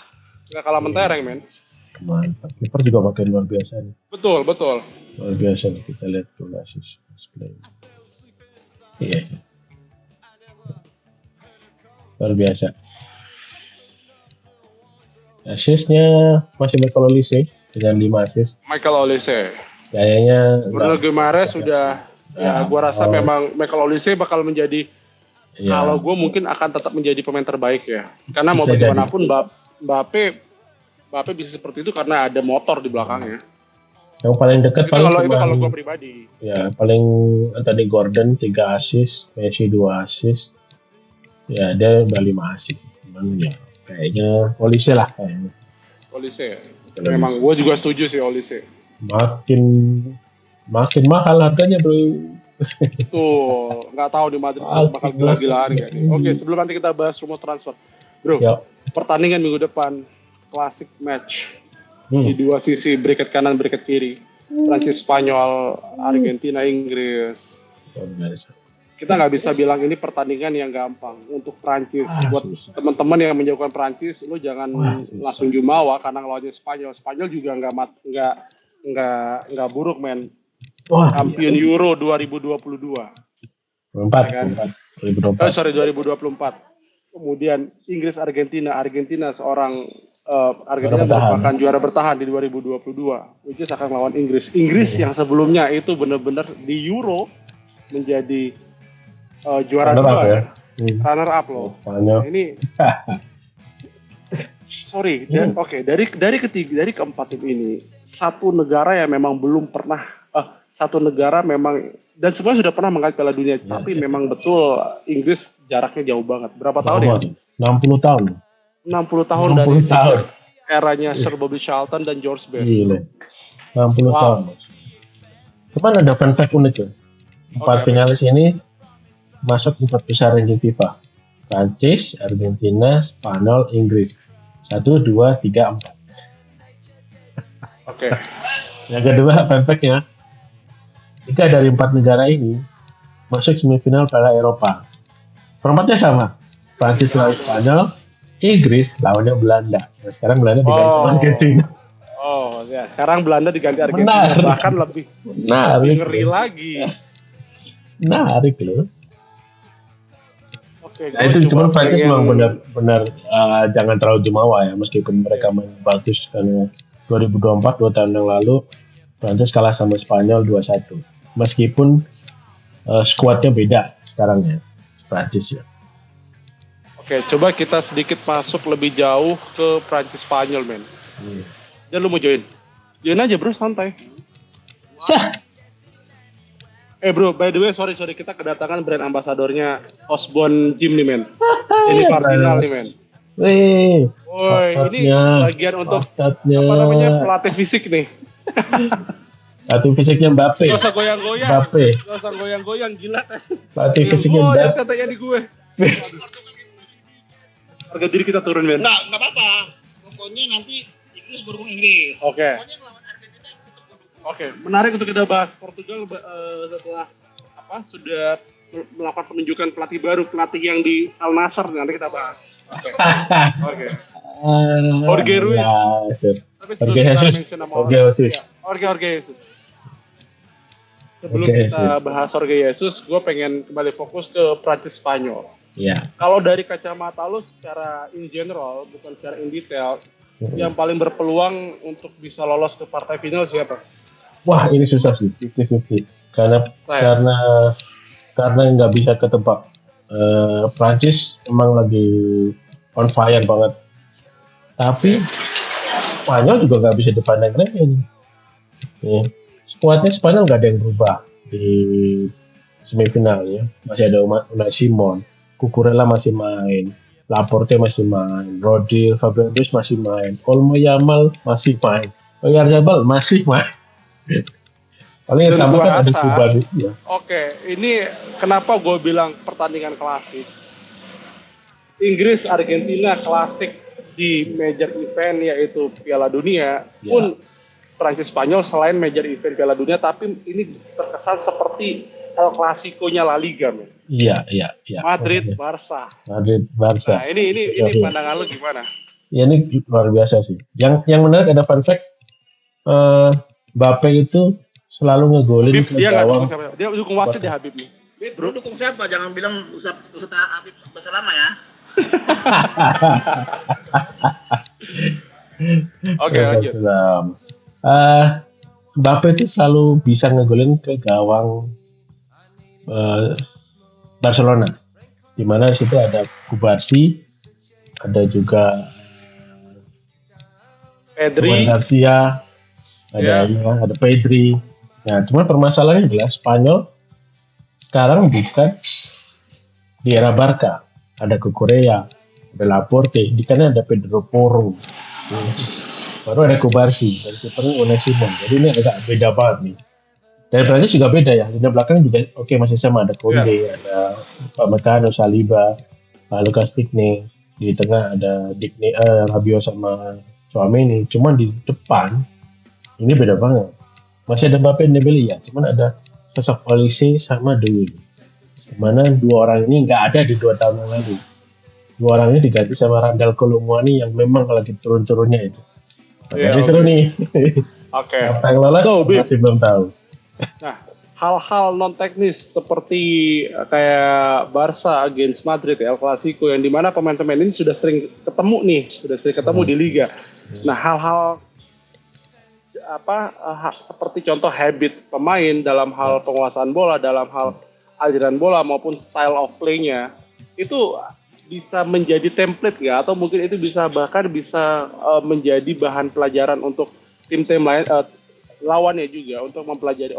[SPEAKER 1] mentereng, men.
[SPEAKER 2] mantap. Kiper juga makin luar biasa nih.
[SPEAKER 1] Betul.
[SPEAKER 2] Luar biasa nih, kita lihat gol assist. Iya. Luar biasa. Assistnya masih Michael Olise dengan 5 assist.
[SPEAKER 1] Michael Olise.
[SPEAKER 2] Kayaknya
[SPEAKER 1] Bruno Guimaraes sudah, gua rasa memang Michael Olise bakal menjadi, kalau gue mungkin akan tetap menjadi pemain terbaik ya. Karena mau
[SPEAKER 2] Bisa
[SPEAKER 1] bagaimanapun Mbappe bisa seperti itu karena ada motor di belakangnya.
[SPEAKER 2] yang paling dekat
[SPEAKER 1] Itu kalau gue pribadi.
[SPEAKER 2] Ya, paling Anthony Gordon 3 assist, Messi 2 assist. Ya, dia udah 5 assist. Cuman ya kayaknya Olise lah kayaknya.
[SPEAKER 1] Olise. Memang gue juga setuju sih Olise.
[SPEAKER 2] Makin mahal harganya, bro.
[SPEAKER 1] Tuh, nggak tahu di Madrid bakal gila-gilaan nggak nih. Oke, sebelum nanti kita bahas rumor transfer, bro.
[SPEAKER 2] Ya.
[SPEAKER 1] Pertandingan minggu depan, klasik match di dua sisi, bracket kanan, bracket kiri. Prancis, Spanyol, Argentina, Inggris. Kita nggak bisa bilang ini pertandingan yang gampang untuk Prancis. Buat teman-teman yang menjauhkan Prancis, lu jangan langsung jumawa karena lawannya Spanyol. Spanyol juga nggak buruk, men. Kampion Euro 2022. 2024. Kemudian Inggris Argentina seorang Argentina merupakan juara bertahan di 2022, which is akan melawan Inggris yang sebelumnya itu benar-benar di Euro menjadi juara dua ya. Runner up loh. Nah, ini sorry dan dari keempat tim ini satu negara yang memang belum pernah dan semuanya sudah pernah mengangkat Piala Dunia, tapi memang betul Inggris jaraknya jauh banget. Berapa tahun ya?
[SPEAKER 2] 60 tahun.
[SPEAKER 1] 60 tahun dari eranya Sir Bobby Charlton dan George Best.
[SPEAKER 2] Gila. 60 tahun. Cuman ada fun fact unik ya. 4 finalis ini masuk 4 besar ranking FIFA. Prancis, Argentina, Spanyol, Inggris. 1, 2, 3, 4.
[SPEAKER 1] Oke.
[SPEAKER 2] Yang kedua fun fact ya. 3 dari 4 negara ini masuk semifinal Piala Eropa. Formatnya sama. Prancis lawan Spanyol, Inggris lawannya Belanda. Nah, sekarang Belanda diganti sama Argentina.
[SPEAKER 1] Oh ya, sekarang Belanda diganti Argentina. Bahkan lebih ngeri lagi.
[SPEAKER 2] Menarik loh.
[SPEAKER 1] Nah,
[SPEAKER 2] itu cuma Prancis memang benar-benar jangan terlalu jumawa ya, meskipun mereka main bagus karena 2024 2 tahun yang lalu Prancis kalah sama Spanyol 2-1. Meskipun skuadnya beda sekarang ya, Prancis ya.
[SPEAKER 1] Oke, coba kita sedikit masuk lebih jauh ke Prancis Spanyol, men. Dan lu mau join? Join aja, bro, santai. Bro, by the way, sorry kita kedatangan brand ambasadornya Osborne Gym nih, men. Ini Cardinal nih, men. Woi, ini bagian untuk pelatih fisik nih.
[SPEAKER 2] Pelatih fisiknya Mbappe.
[SPEAKER 1] Gak usah goyang-goyang, gila.
[SPEAKER 2] Pelatih fisiknya Mbappe.
[SPEAKER 1] Katanya di gue. Harga diri kita turun, men.
[SPEAKER 3] Nggak apa-apa. Pokoknya nanti Inggris berhubung Inggris.
[SPEAKER 1] Oke. Oke, menarik untuk kita bahas Portugal setelah sudah melakukan penunjukan pelatih baru, pelatih yang di Al Nassr, nanti kita bahas. Oke. Jorge Ruiz. Jorge Jesus. Sebelum kita bahas Jorge Jesus, gue pengen kembali fokus ke Prancis Spanyol.
[SPEAKER 2] Iya.
[SPEAKER 1] Kalau dari kacamata lu secara in general, bukan secara in detail, yang paling berpeluang untuk bisa lolos ke partai final siapa?
[SPEAKER 2] Wah, ini susah sih, 50-50. Karena nggak bisa ketebak. Prancis emang lagi on fire banget. Tapi Spanyol juga nggak bisa dipandang-pandangin. Skuadnya Spanyol nggak ada yang berubah di semifinal ya. Masih ada Unai Simon, Cucurella masih main, Laporte masih main, Rodri, Fabian Ruiz masih main, Olmo Yamal masih main, Oyarzabal masih main. Paling yang
[SPEAKER 1] Dan
[SPEAKER 2] tambah
[SPEAKER 1] gua
[SPEAKER 2] kan ada
[SPEAKER 1] rasa,
[SPEAKER 2] Kuban ya.
[SPEAKER 1] oke, ini kenapa gue bilang pertandingan klasik. Inggris Argentina klasik di major event yaitu Piala Dunia
[SPEAKER 2] Ya.
[SPEAKER 1] pun Prancis Spanyol selain major event Piala Dunia, tapi ini terkesan seperti El Clasico-nya La Liga, men.
[SPEAKER 2] Iya.
[SPEAKER 1] Madrid Barca.
[SPEAKER 2] Madrid Barca.
[SPEAKER 1] Nah, ini
[SPEAKER 2] Iya.
[SPEAKER 1] pandangan lu gimana?
[SPEAKER 2] Ya ini luar biasa sih. Yang menarik ada fun fact, Mbappe itu selalu ngegolin
[SPEAKER 1] Habib
[SPEAKER 2] ke
[SPEAKER 1] dia nggak dukung
[SPEAKER 2] gawang.
[SPEAKER 1] siapa? Dia dukung wasit dia Habib nih.
[SPEAKER 3] Bro, dukung siapa? Jangan bilang Ustaz Habib Basalamah ya.
[SPEAKER 1] Oke, lanjut.
[SPEAKER 2] Mbappe itu selalu bisa ngegolin ke gawang Barcelona, di mana situ ada Kubarsi, ada juga
[SPEAKER 1] Pedri,
[SPEAKER 2] Ruben Garcia, ada Pedri. Nah, cuma permasalahannya adalah Spanyol sekarang bukan di era Barca. Ada Cucurella, ada Laporte, di kanan ada Pedro Porro, baru ada Kubarsi, dan kipernya Unai Simon. Jadi ini agak beda banget nih. Dan Prancis juga beda ya. Di belakang juga oke, masih sama, ada Konde, ada Upamecano, Saliba, Lucas Digne. Di tengah ada Rabiot sama Tchouaméni. Cuman di depan ini beda banget. Masih ada Mbappe dan Dembele ya, cuman ada sosok Olise sama Dewi. Dimana dua orang ini nggak ada di 2 tahun yang lalu. Dua orang ini diganti sama Randal Colomwani yang memang lagi turun-turunnya itu. Jadi seru nih.
[SPEAKER 1] Oke.
[SPEAKER 2] Siapa yang lolos masih belum tahu.
[SPEAKER 1] Nah, hal-hal non teknis seperti kayak Barca against Madrid, El Clasico, yang dimana pemain-pemain ini sudah sering ketemu di Liga. Nah, hal-hal seperti contoh habit pemain dalam hal penguasaan bola, dalam hal aliran bola maupun style of play-nya itu bisa menjadi template nggak, atau mungkin itu bahkan bisa menjadi bahan pelajaran untuk tim-tim lain, lawannya juga untuk mempelajari,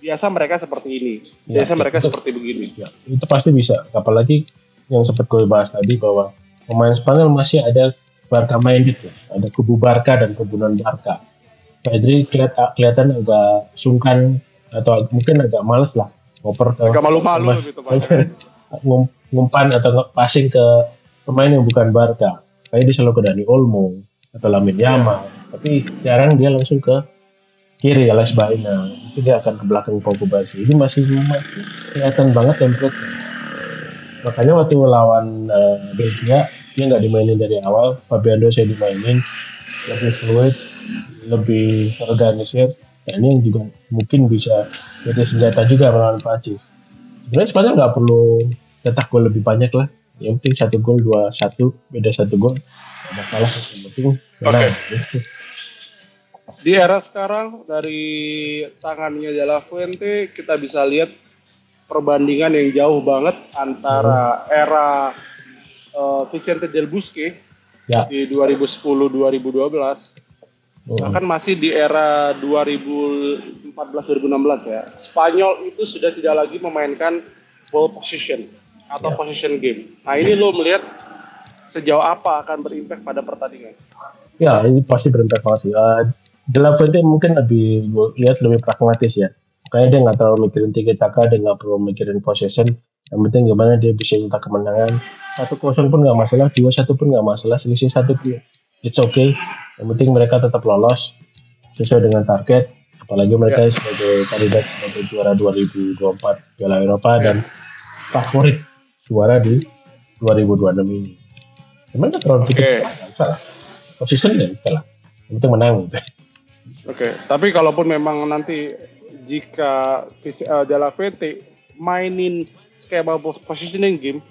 [SPEAKER 1] biasa mereka seperti ini, biasa mereka seperti begini.
[SPEAKER 2] Ya, itu pasti bisa, apalagi yang seperti gue bahas tadi bahwa pemain Spanyol masih ada Barca minded ya, ada kubu Barca dan kubu non Barca. Pedri kelihatan agak sungkan atau mungkin agak males lah ngoper ke
[SPEAKER 1] agak malu-malu gitu Pak.
[SPEAKER 2] Ngumpan atau passing ke pemain yang bukan Barca. Kayak dia selalu ke Dani Olmo atau Lamine Yamal, tapi jarang dia langsung ke kiri alias Baina. Itu dia akan ke belakang Pogba sih. Ini masih kelihatan banget template. Makanya waktu lawan Belgia dia nggak dimainin dari awal, Fabiano saya dimainin, lebih fluid, lebih organisir. Nah, ini yang juga mungkin bisa jadi senjata juga melawan Prancis. Sebenarnya Spanyol nggak perlu cetak gol lebih banyak lah. Yang penting 1 gol 2-1, beda 1 gol, nggak masalah. Yang penting menang.
[SPEAKER 1] Di era sekarang dari tangannya De La Fuente kita bisa lihat perbandingan yang jauh banget antara era Vicente Del Bosque di 2010-2012, bahkan masih di era 2014-2016 ya. Spanyol itu sudah tidak lagi memainkan ball position atau position game. Nah, ini lo melihat sejauh apa akan berimpact pada pertandingan?
[SPEAKER 2] Ya, ini pasti berimpact banget sih. De La Fuente mungkin lebih pragmatis ya. Kayaknya dia nggak terlalu mikirin tiki-taka, dia nggak perlu mikirin possession. Yang penting gimana dia bisa nyetak kemenangan. 1-0 pun nggak masalah, 2-1 pun nggak masalah, selisih 1 it's okay. Yang penting mereka tetap lolos sesuai dengan target. Apalagi mereka sebagai kandidat sebagai juara 2024 Piala Eropa dan favorit juara di 2026 ini. Cuman terlalu nggak salah. Position ya lah. Yang penting menang gitu.
[SPEAKER 1] Oke, tapi kalaupun memang nanti jika De La Fuente mainin skema positioning game,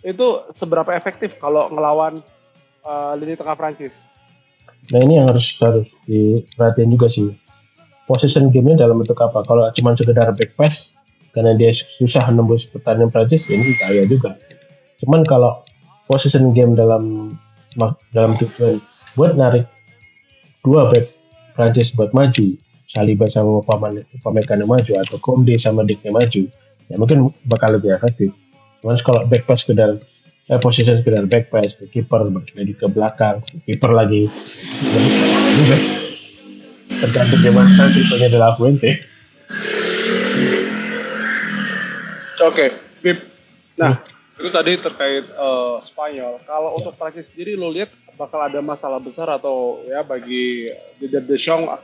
[SPEAKER 1] itu seberapa efektif kalau ngelawan lini tengah Prancis?
[SPEAKER 2] Nah, ini yang harus diperhatikan juga sih. Position game-nya dalam bentuk apa? Kalau cuma sekedar back pass karena dia susah nembus pertahanan Prancis, ya ini bahaya juga. Cuman kalau position game dalam tujuan buat narik 2 back Prancis buat maju, Saliba sama Upamecano maju atau Konde sama Digne maju, ya mungkin bakal lebih efektif. Cuman kalau back pass sekedar position sekedar back pass, kiper balik lagi ke belakang, kiper lagi. tergantung gimana tipenya De La Fuente.
[SPEAKER 1] Oke, Bib. Nah, itu tadi terkait Spanyol. Kalau untuk Prancis sendiri lo lihat bakal ada masalah besar atau ya bagi Didier Deschamps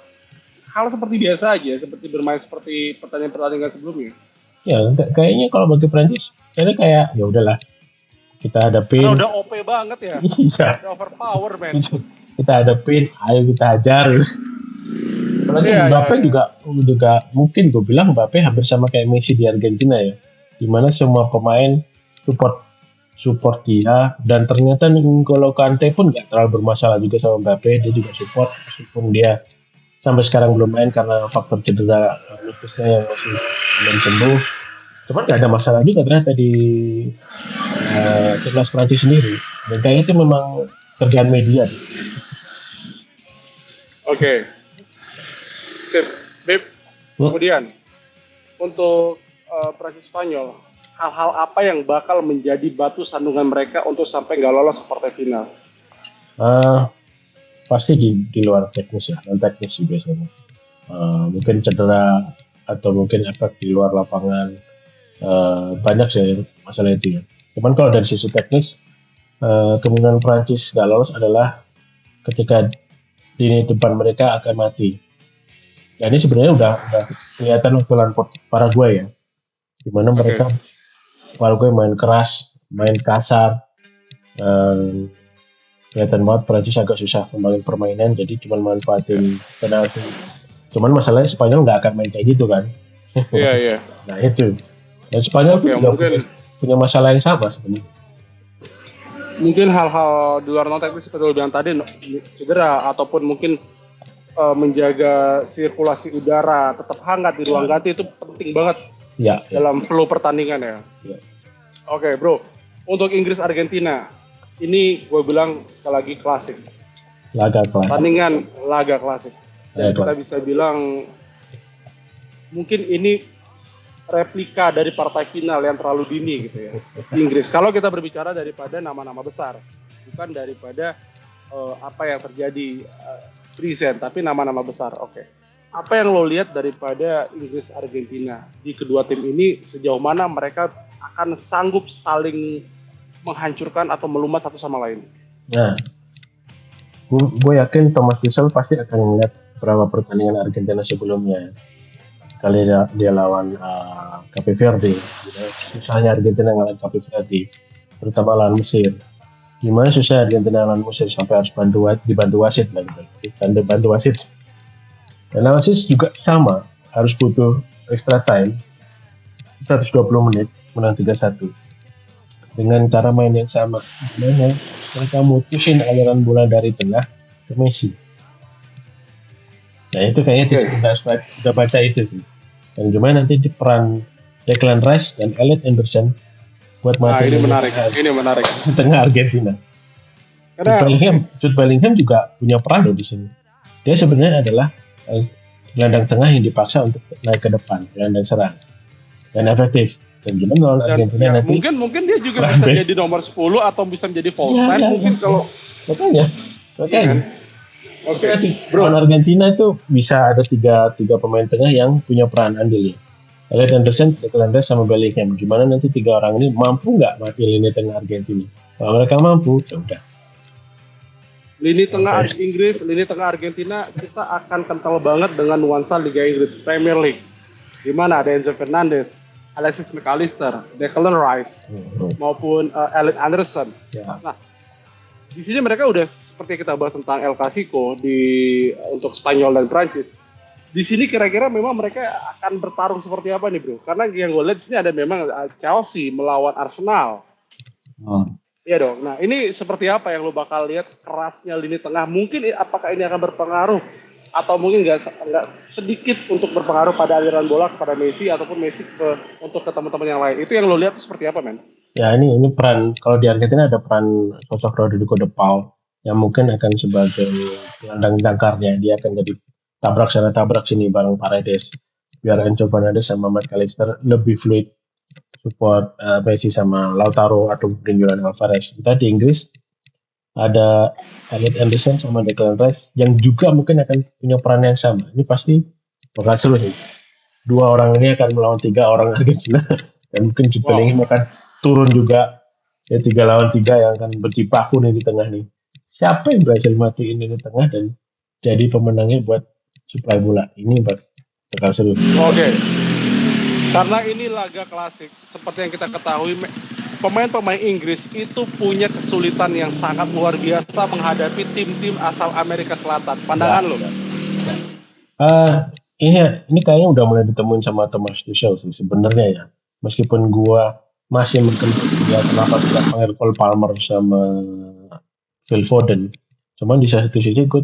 [SPEAKER 1] hal seperti biasa aja, seperti bermain seperti pertandingan-pertandingan sebelumnya.
[SPEAKER 2] Ya, kayaknya kalau bagi Prancis, ini kayak ya udahlah kita hadapin.
[SPEAKER 1] Karena udah OP banget ya.
[SPEAKER 2] Iya.
[SPEAKER 1] Udah overpower, man.
[SPEAKER 2] Kita hadapin, ayo kita hajar. Apalagi Mbappe juga mungkin gue bilang Mbappe hampir sama kayak Messi di Argentina ya, dimana semua pemain support dia, dan ternyata N'Golo Kante pun nggak terlalu bermasalah juga sama Mbappe, dia juga support meskipun dia sampai sekarang belum main karena faktor cedera lututnya yang masih belum sembuh. Cuman nggak ada masalah juga ternyata di timnas Prancis sendiri, dan kayaknya itu memang kerjaan media.
[SPEAKER 1] Oke. Sip, Bib. Kemudian untuk Prancis Spanyol, hal-hal apa yang bakal menjadi batu sandungan mereka untuk sampai nggak lolos ke partai final?
[SPEAKER 2] Pasti di luar teknis ya, non teknis sih biasanya. Mungkin cedera atau mungkin efek di luar lapangan, banyak sih masalah itu ya. Cuman kalau dari sisi teknis, kemungkinan Prancis nggak lolos adalah ketika lini depan mereka akan mati. Ya ini sebenarnya udah kelihatan waktu lawan Paraguay ya, dimana mereka Paraguay main keras, main kasar. Kelihatan banget Prancis agak susah membangun permainan, jadi cuma manfaatin penalti. Cuman masalahnya Spanyol nggak akan main kayak gitu kan.
[SPEAKER 1] Iya.
[SPEAKER 2] Nah itu. Dan Spanyol juga punya masalah yang sama sebenarnya.
[SPEAKER 1] Mungkin hal-hal di luar non teknis seperti lo bilang tadi, cedera ataupun mungkin menjaga sirkulasi udara tetap hangat di ruang ganti itu penting banget dalam flow pertandingan ya. Oke, bro. Untuk Inggris Argentina, ini gue bilang sekali lagi klasik. Pertandingan laga klasik. Dan kita bisa bilang mungkin ini replika dari partai final yang terlalu dini gitu ya di Inggris. Kalau kita berbicara daripada nama-nama besar, bukan daripada apa yang terjadi present, tapi nama-nama besar. Oke. Apa yang lo lihat daripada Inggris Argentina di kedua tim ini, sejauh mana mereka akan sanggup saling menghancurkan atau melumat satu sama lain?
[SPEAKER 2] Nah, gue yakin Thomas Tuchel pasti akan melihat beberapa pertandingan Argentina sebelumnya. Kali dia lawan Cape Verde, susahnya Argentina ngalahin Cape Verde, terutama lawan Mesir. Gimana susah Argentina lawan Mesir sampai harus dibantu wasit lah gitu. Bantu wasit. Dan wasit juga sama, harus butuh extra time 120 menit menang 3-1. Dengan cara main yang sama, gimana mereka mutusin aliran bola dari tengah ke Messi. Nah itu kayaknya udah baca itu sih. Dan gimana nanti di peran Declan Rice dan Elliot Anderson buat
[SPEAKER 1] ini menarik.
[SPEAKER 2] Tengah Argentina. Jude Bellingham juga punya peran loh di sini. Dia sebenarnya adalah gelandang tengah yang dipaksa untuk naik ke depan, gelandang serang dan efektif. Dan gimana Argentina nanti?
[SPEAKER 1] Mungkin dia juga bisa jadi nomor 10 atau bisa menjadi false nine. Mungkin kalau
[SPEAKER 2] makanya.
[SPEAKER 1] Oke.
[SPEAKER 2] Bro, Argentina itu bisa ada tiga pemain tengah yang punya peran andil ya. Elliot Anderson, Declan Rice sama Bellingham. Gimana nanti tiga orang ini mampu nggak mati lini tengah Argentina? Kalau mereka mampu, ya udah.
[SPEAKER 1] Lini tengah Inggris, lini tengah Argentina kita akan kental banget dengan nuansa Liga Inggris Premier League. Di mana ada Enzo Fernandez, Alexis McAllister, Declan Rice, maupun Elliot Anderson.
[SPEAKER 2] Ya.
[SPEAKER 1] Nah, di sini mereka udah seperti kita bahas tentang El Clasico untuk Spanyol dan Prancis. Di sini kira-kira memang mereka akan bertarung seperti apa nih, bro? Karena yang gue lihat di sini ada memang Chelsea melawan Arsenal. Iya dong. Nah, ini seperti apa yang lo bakal lihat kerasnya lini tengah? Mungkin apakah ini akan berpengaruh atau mungkin nggak sedikit untuk berpengaruh pada aliran bola kepada Messi ataupun Messi untuk ke teman-teman yang lain? Itu yang lo lihat seperti apa, men?
[SPEAKER 2] Ya ini peran, kalau di Argentina ada peran sosok Rodrigo de Paul yang mungkin akan sebagai gelandang jangkarnya. Dia akan jadi tabrak sini bareng Paredes, biar Enzo Fernandez sama McAllister lebih fluid support Messi sama Lautaro atau mungkin Julian Alvarez. Kita di Inggris ada Elliot Anderson sama Declan Rice yang juga mungkin akan punya peran yang sama. Ini pasti bakal seru sih. Dua orang ini akan melawan tiga orang Argentina dan mungkin Jude
[SPEAKER 1] Wow.
[SPEAKER 2] Bellingham akan turun juga ya 3 lawan 3 yang akan berjibaku nih di tengah nih. Siapa yang berhasil matiin ini di tengah dan jadi pemenangnya buat supply bola ini bakal seru.
[SPEAKER 1] Oke. Karena ini laga klasik, seperti yang kita ketahui, pemain-pemain Inggris itu punya kesulitan yang sangat luar biasa menghadapi tim-tim asal Amerika Selatan. Pandangan lo?
[SPEAKER 2] Ya. Ini kayaknya udah mulai ditemuin sama Thomas Tuchel sih sebenarnya ya. Meskipun gua masih mengkritik dia kenapa tidak panggil Cole Palmer sama Phil Foden. Cuman di satu sisi gue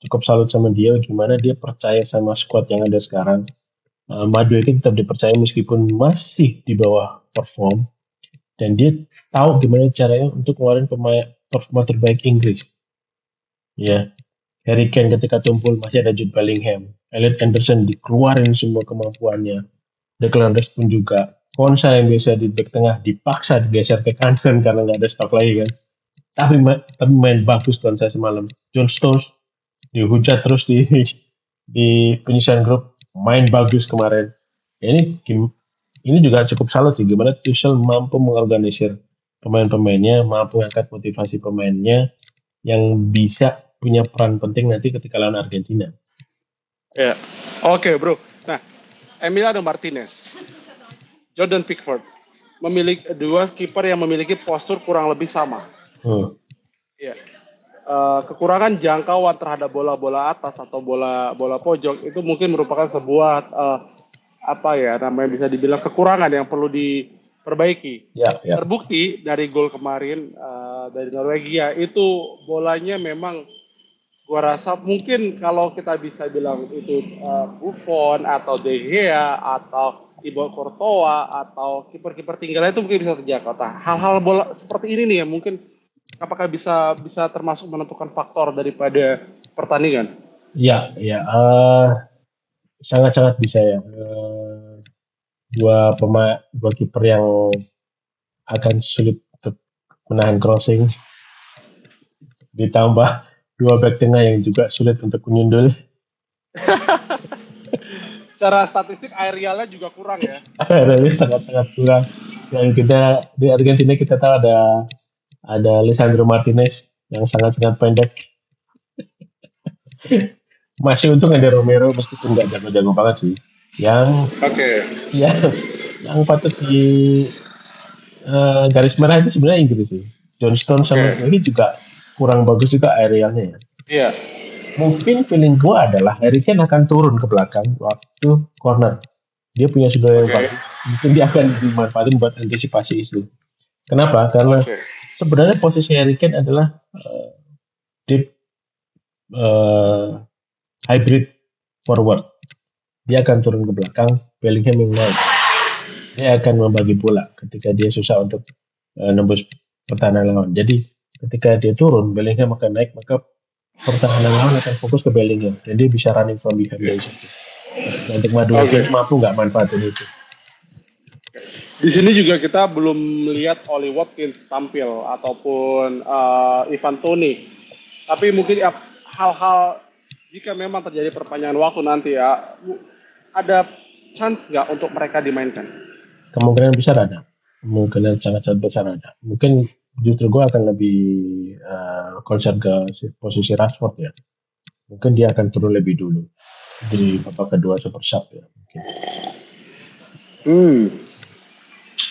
[SPEAKER 2] cukup salut sama dia gimana dia percaya sama squad yang ada sekarang. Madueke tetap dipercaya meskipun masih di bawah perform dan dia tahu gimana caranya untuk ngeluarin performa terbaik Inggris. Ya, Harry Kane ketika tumpul masih ada Jude Bellingham, Elliot Anderson dikeluarin semua kemampuannya, Declan Rice pun juga. Konsa yang biasa di back tengah dipaksa digeser ke kanan karena nggak ada stok lagi kan. Tapi main bagus Konsa semalam. John Stones dihujat terus di penyisian grup, main bagus kemarin. Ya, ini juga cukup salut sih gimana Tuchel mampu mengorganisir pemain-pemainnya, mampu angkat motivasi pemainnya yang bisa punya peran penting nanti ketika lawan Argentina.
[SPEAKER 1] Ya. Oke, bro. Nah, Emiliano Martinez, Jordan Pickford memiliki dua kiper yang memiliki postur kurang lebih sama. Ya. Kekurangan jangkauan terhadap bola-bola atas atau bola pojok itu mungkin merupakan sebuah namanya bisa dibilang kekurangan yang perlu diperbaiki.
[SPEAKER 2] Ya.
[SPEAKER 1] Terbukti dari gol kemarin dari Norwegia itu bolanya memang gua rasa mungkin kalau kita bisa bilang itu Buffon atau De Gea atau Thibaut Courtois atau kiper-kiper tinggalnya itu mungkin bisa terjangkau. Nah, hal-hal bola seperti ini nih yang mungkin apakah bisa termasuk menentukan faktor daripada pertandingan?
[SPEAKER 2] Ya. Sangat-sangat bisa ya. Dua kiper yang akan sulit untuk menahan crossing, ditambah dua back tengah yang juga sulit untuk menyundul.
[SPEAKER 1] Secara statistik aerialnya juga kurang ya.
[SPEAKER 2] Aerialnya sangat-sangat kurang. Dan kita di Argentina kita tahu ada Lisandro Martinez yang sangat-sangat pendek. Masih untung ada Romero meskipun nggak jago-jago banget sih. Yang patut di garis merah itu sebenarnya Inggris sih. John Stones sama ini juga kurang bagus juga aerialnya ya.
[SPEAKER 1] Iya.
[SPEAKER 2] Mungkin feeling gue adalah Harry Kane akan turun ke belakang waktu corner. Dia punya sudut yang bagus. Mungkin dia akan dimanfaatin buat antisipasi itu. Kenapa? Karena sebenarnya posisi Harry Kane adalah deep hybrid forward. Dia akan turun ke belakang, Bellingham yang naik. Dia akan membagi bola ketika dia susah untuk nembus pertahanan lawan. Jadi ketika dia turun, Bellingham akan naik, maka pertahanan lawan akan fokus ke Bellingham dan dia bisa running from behind dari situ. Untuk Madueke mampu nggak manfaatin itu.
[SPEAKER 1] Di sini juga kita belum melihat Oli Watkins tampil ataupun Ivan Toney. Tapi mungkin hal-hal jika memang terjadi perpanjangan waktu nanti ya, ada chance nggak untuk mereka dimainkan?
[SPEAKER 2] Kemungkinan besar ada. Kemungkinan sangat-sangat besar ada. Mungkin justru gue akan lebih concern ke posisi Rashford ya. Mungkin dia akan turun lebih dulu di babak kedua super sub ya.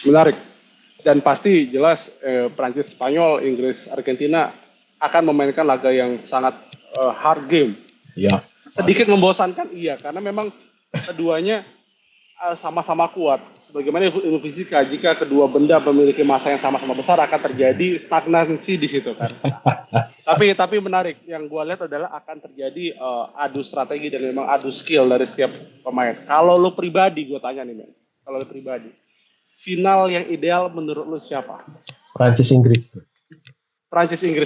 [SPEAKER 1] Menarik. Dan pasti jelas Prancis, Spanyol, Inggris, Argentina akan memainkan laga yang sangat hard game.
[SPEAKER 2] Ya.
[SPEAKER 1] Sedikit membosankan iya karena memang keduanya sama-sama kuat. Sebagaimana ilmu fisika, jika kedua benda memiliki massa yang sama-sama besar akan terjadi stagnasi di situ kan. Tapi menarik yang gue lihat adalah akan terjadi adu strategi dan memang adu skill dari setiap pemain. Kalau lo pribadi gue tanya nih, men. Kalau lo pribadi, final yang ideal menurut lo siapa?
[SPEAKER 2] Prancis Inggris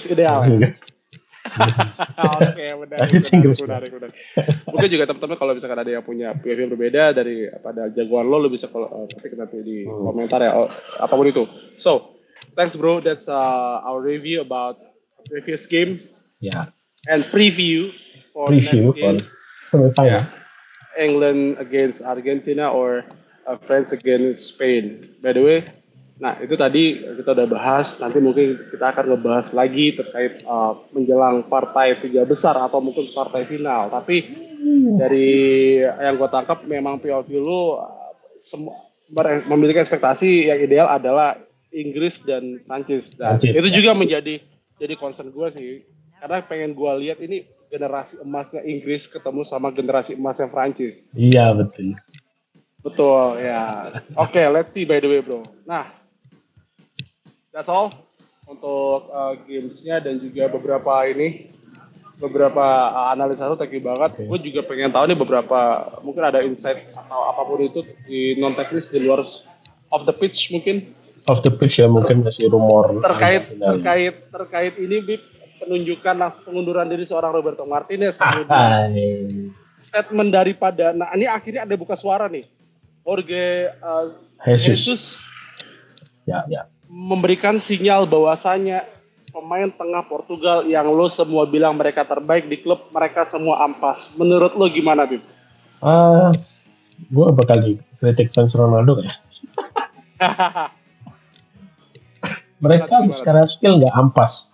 [SPEAKER 1] ideal. Ya? Oke, menarik. Mungkin juga teman-teman kalau misalkan ada yang punya POV berbeda dari pada jagoan lo bisa ketik nanti di komentar ya apapun itu. So, thanks bro, that's our review about previous game
[SPEAKER 2] Ya,
[SPEAKER 1] and preview for
[SPEAKER 2] preview
[SPEAKER 1] next
[SPEAKER 2] for
[SPEAKER 1] games.
[SPEAKER 2] semifinal.
[SPEAKER 1] Yeah, England against Argentina or France against Spain. By the way, nah itu tadi kita udah bahas. Nanti mungkin kita akan ngebahas lagi terkait menjelang partai tiga besar atau mungkin partai final. Tapi dari yang gue tangkap memang POV lu memiliki ekspektasi yang ideal adalah Inggris dan Prancis. Dan
[SPEAKER 2] Prancis,
[SPEAKER 1] itu
[SPEAKER 2] ya.
[SPEAKER 1] juga jadi concern gue sih. Karena pengen gue lihat ini generasi emasnya Inggris ketemu sama generasi emasnya Prancis.
[SPEAKER 2] Iya, betul.
[SPEAKER 1] Betul ya. Oke, let's see by the way bro. Nah, that's all untuk gamesnya dan juga beberapa analisa itu thank you banget.
[SPEAKER 2] Oke.
[SPEAKER 1] Gue juga pengen tahu nih beberapa mungkin ada insight atau apapun itu di non teknis di luar off the pitch mungkin
[SPEAKER 2] Off the pitch ya mungkin masih rumor
[SPEAKER 1] terkait ini Bib, penunjukan langsung pengunduran diri seorang Roberto Martinez kemudian statement daripada ini akhirnya ada buka suara nih Jorge Jesus
[SPEAKER 2] ya
[SPEAKER 1] memberikan sinyal bahwasanya pemain tengah Portugal yang lo semua bilang mereka terbaik di klub mereka semua ampas. Menurut lo gimana Bib?
[SPEAKER 2] Gue bakal kritik fans Ronaldo ya. Mereka secara skill nggak ampas,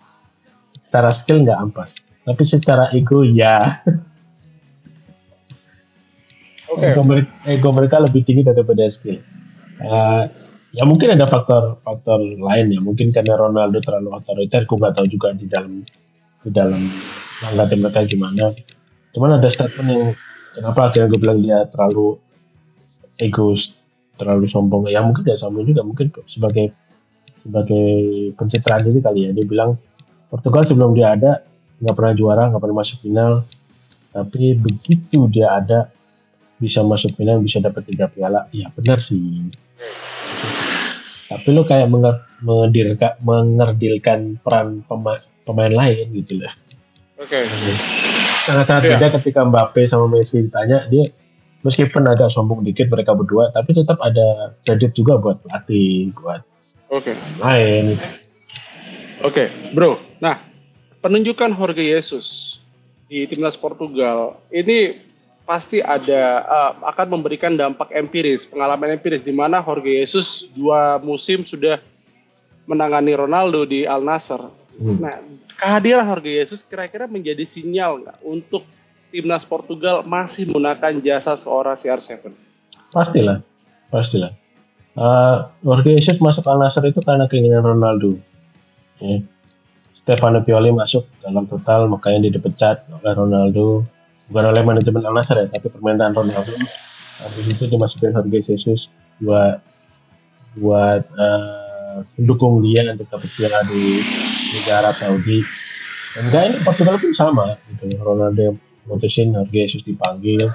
[SPEAKER 2] tapi secara ego ya. Ego mereka lebih tinggi daripada skill. Ya mungkin ada faktor lain ya, mungkin karena Ronaldo terlalu otoriter, gue nggak tahu juga di dalam langkah mereka gimana. Cuman ada statement yang kenapa akhirnya gue bilang dia terlalu egois, terlalu sombong. Ya mungkin dia sombong juga, mungkin sebagai pencitraan diri kali ya. Dia bilang Portugal sebelum dia ada nggak pernah juara, nggak pernah masuk final, tapi begitu dia ada bisa masuk final, bisa dapat 3 piala. Ya benar sih. Tapi lo kayak mengerdilkan peran pemain lain gitu lah.
[SPEAKER 1] Oke.
[SPEAKER 2] Sangat-sangat beda ketika Mbappe sama Messi ditanya, dia meskipun agak sombong dikit mereka berdua, tapi tetap ada kredit juga buat pelatih, buat main.
[SPEAKER 1] Oke, bro. Nah, penunjukan Jorge Jesus di timnas Portugal ini pasti akan memberikan dampak empiris, pengalaman empiris di mana Jorge Jesus 2 musim sudah menangani Ronaldo di Al Nassr. Nah, kehadiran Jorge Jesus kira-kira menjadi sinyal nggak untuk timnas Portugal masih menggunakan jasa seorang CR7?
[SPEAKER 2] Pastilah. Jorge Jesus masuk Al Nassr itu karena keinginan Ronaldo. Stefano Pioli masuk dalam total, makanya dia dipecat oleh Ronaldo, bukan oleh manajemen Al Nassr ya, tapi permintaan Ronaldo. Habis itu dimasukin Jorge Jesus buat mendukung dia untuk dapat piala di Liga Arab Saudi. Dan kayaknya Portugal pun sama gitu. Ronaldo mutusin Jorge Jesus dipanggil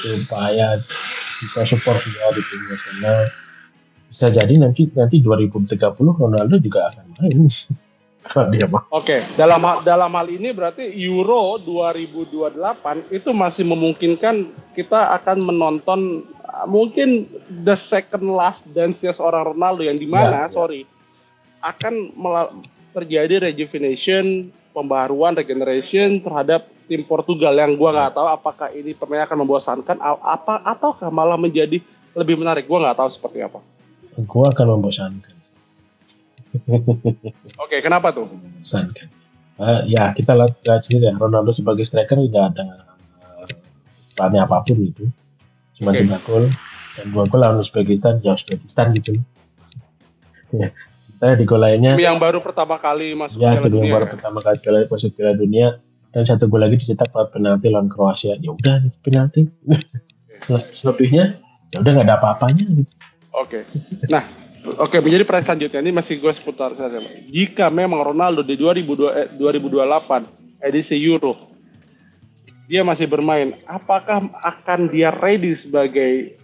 [SPEAKER 2] supaya bisa support dia di tim nasional. Bisa jadi nanti 2030 Ronaldo juga akan main.
[SPEAKER 1] Oke, dalam hal ini berarti Euro 2028 itu masih memungkinkan kita akan menonton mungkin the second last dance seorang Ronaldo yang dimana akan terjadi rejuvenation, pembaharuan, regeneration terhadap tim Portugal yang gua nggak tahu apakah ini pemain akan membosankan ataukah malah menjadi lebih menarik. Gua nggak tahu seperti apa.
[SPEAKER 2] Gua akan membosankan.
[SPEAKER 1] Oke, kenapa tuh?
[SPEAKER 2] Membosankan. Ya kita lihat sendiri ya, Ronaldo sebagai striker nggak ada perannya apapun gitu, cuma 3 gol dan 2 gol lawan Uzbekistan gitu. Ya, saya di gol lainnya.
[SPEAKER 1] Yang baru pertama kali masuk
[SPEAKER 2] Piala Dunia. Baru pertama kali masuk Piala Dunia dan 1 gol lagi dicetak lewat penalti lawan Kroasia. Ya udah penalti. Selebihnya ya udah nggak ada apa-apanya gitu.
[SPEAKER 1] Oke. Nah, menjadi pertanyaan selanjutnya ini masih gue seputar saja. Jika memang Ronaldo di 2028 edisi Euro dia masih bermain, apakah akan dia ready sebagai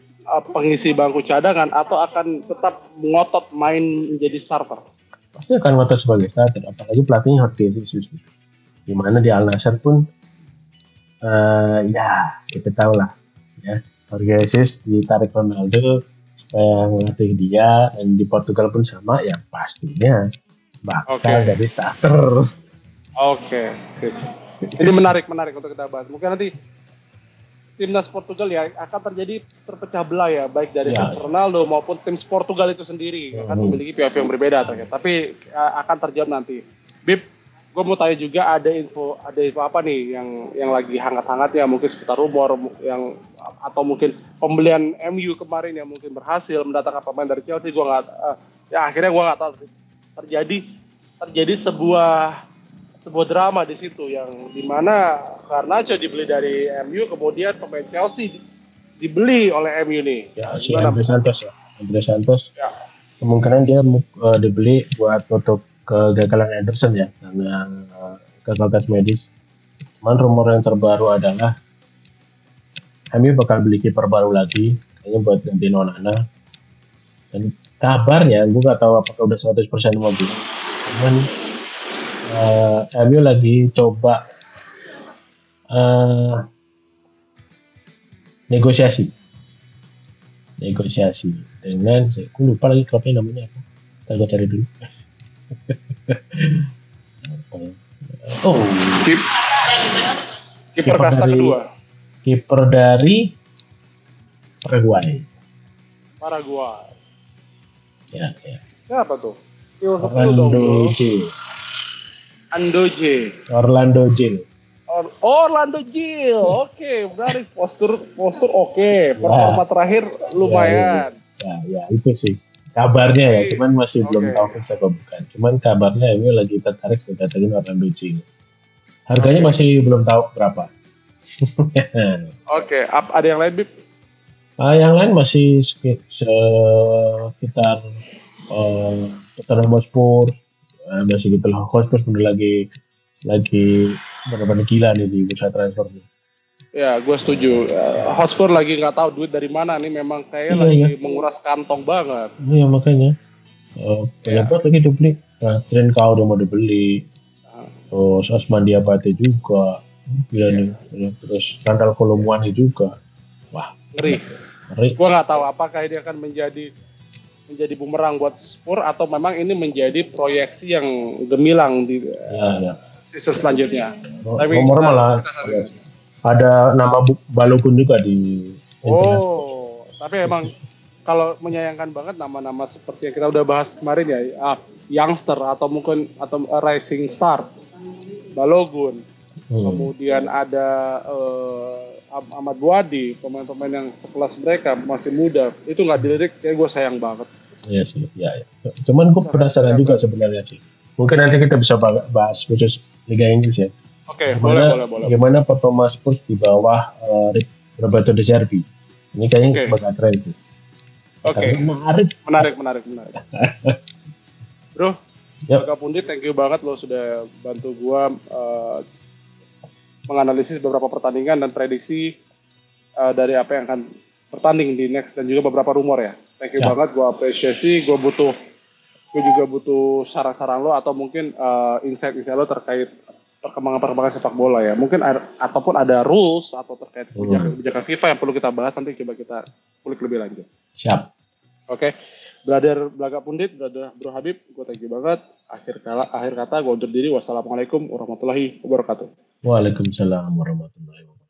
[SPEAKER 1] pengisi bangku cadangan atau akan tetap ngotot main menjadi starter?
[SPEAKER 2] Pasti akan ngotot sebagai starter, apalagi pelatihnya Jorge Jesus. Dimana di Al Nassr pun ya kita tahu lah ya, Jorge Jesus ditarik Ronaldo ngelatih dia, dan di Portugal pun sama ya, pastinya bakal jadi starter.
[SPEAKER 1] Oke, sip. Ini menarik untuk kita bahas. Mungkin nanti timnas Portugal ya akan terjadi terpecah belah ya, baik dari
[SPEAKER 2] Ya.
[SPEAKER 1] fans Ronaldo maupun tim Portugal itu sendiri akan memiliki pihak yang berbeda terkait. Tapi akan terjawab nanti. Bib, gue mau tanya juga ada info apa nih yang lagi hangat-hangatnya, mungkin seputar rumor yang atau mungkin pembelian MU kemarin yang mungkin berhasil mendatangkan pemain dari Chelsea. Gue nggak ya akhirnya gue nggak tahu terjadi sebuah drama di situ yang dimana Garnacho dibeli dari MU, kemudian pemain Chelsea dibeli oleh MU nih.
[SPEAKER 2] Ya, si
[SPEAKER 1] Gimana?
[SPEAKER 2] Andre Santos ya. Andre Santos
[SPEAKER 1] Ya.
[SPEAKER 2] kemungkinan dia dibeli buat tutup kegagalan Ederson ya, karena gagal tes medis. Cuman rumor yang terbaru adalah MU bakal beli kiper baru lagi, kayaknya buat gantiin Onana. Dan kabarnya, gue nggak tahu apakah udah 100% mobil. Cuman MU lagi coba negosiasi dengan, gue lupa lagi klubnya namanya apa. Kita gue cari dulu. Oh,
[SPEAKER 1] Kiper kasta kedua.
[SPEAKER 2] Kiper dari Paraguay. Ya.
[SPEAKER 1] Siapa tuh?
[SPEAKER 2] Orlando Gil.
[SPEAKER 1] Orlando Gil. Oke, menarik. Postur oke. Performa terakhir lumayan.
[SPEAKER 2] Ya, itu sih kabarnya ya, cuman masih belum tahu siapa bukan. Cuman kabarnya ini lagi tertarik datangin Orlando Gil. Harganya masih belum tahu berapa.
[SPEAKER 1] Oke, ada yang lain, Bib?
[SPEAKER 2] Yang lain masih sekitar Tottenham Hotspur, masih gitu lah. Hotspur udah lagi benar-benar gila nih di bursa transfer nih.
[SPEAKER 1] Ya, gue setuju. Hotspur lagi nggak tahu duit dari mana nih, memang kayaknya lagi menguras kantong banget.
[SPEAKER 2] Iya makanya. Banyak banget lagi dibeli. Trincao udah mau dibeli. Terus Osman Diabate juga. Gila nih. Terus Randal Kolomwani juga. Wah,
[SPEAKER 1] ngeri. Gue nggak tahu apakah ini akan menjadi bumerang buat Spurs atau memang ini menjadi proyeksi yang gemilang di season selanjutnya.
[SPEAKER 2] Tapi malah ada nama Balogun juga di
[SPEAKER 1] tapi emang kalau menyayangkan banget nama-nama seperti yang kita udah bahas kemarin ya, youngster atau mungkin rising star, Balogun, kemudian ada Ahmad Buadi, pemain-pemain yang sekelas mereka masih muda, itu nggak dilirik, kayak gue sayang banget.
[SPEAKER 2] Iya sih, ya. Cuman gue penasaran juga sebenarnya sih. Mungkin nanti kita bisa bahas khusus Liga Inggris ya.
[SPEAKER 1] Oke, boleh.
[SPEAKER 2] Gimana performa Spurs di bawah Roberto De Zerbi? Ini kayaknya bakal keren sih.
[SPEAKER 1] Oke. Menarik. Bro, Baga Pundit, thank you banget lo sudah bantu gua menganalisis beberapa pertandingan dan prediksi dari apa yang akan bertanding di next dan juga beberapa rumor ya. Thank you banget, gua apresiasi, gue juga butuh saran-saran lo atau mungkin insight lo terkait perkembangan sepak bola ya. Mungkin ataupun ada rules atau terkait kebijakan FIFA yang perlu kita bahas, nanti coba kita kulik lebih lanjut.
[SPEAKER 2] Siap.
[SPEAKER 1] Oke. Brother Blaga Pundit, Brother Bro Habib, gue thank you banget. Akhir kata gue undur diri. Wassalamualaikum warahmatullahi wabarakatuh.
[SPEAKER 2] Waalaikumsalam warahmatullahi wabarakatuh.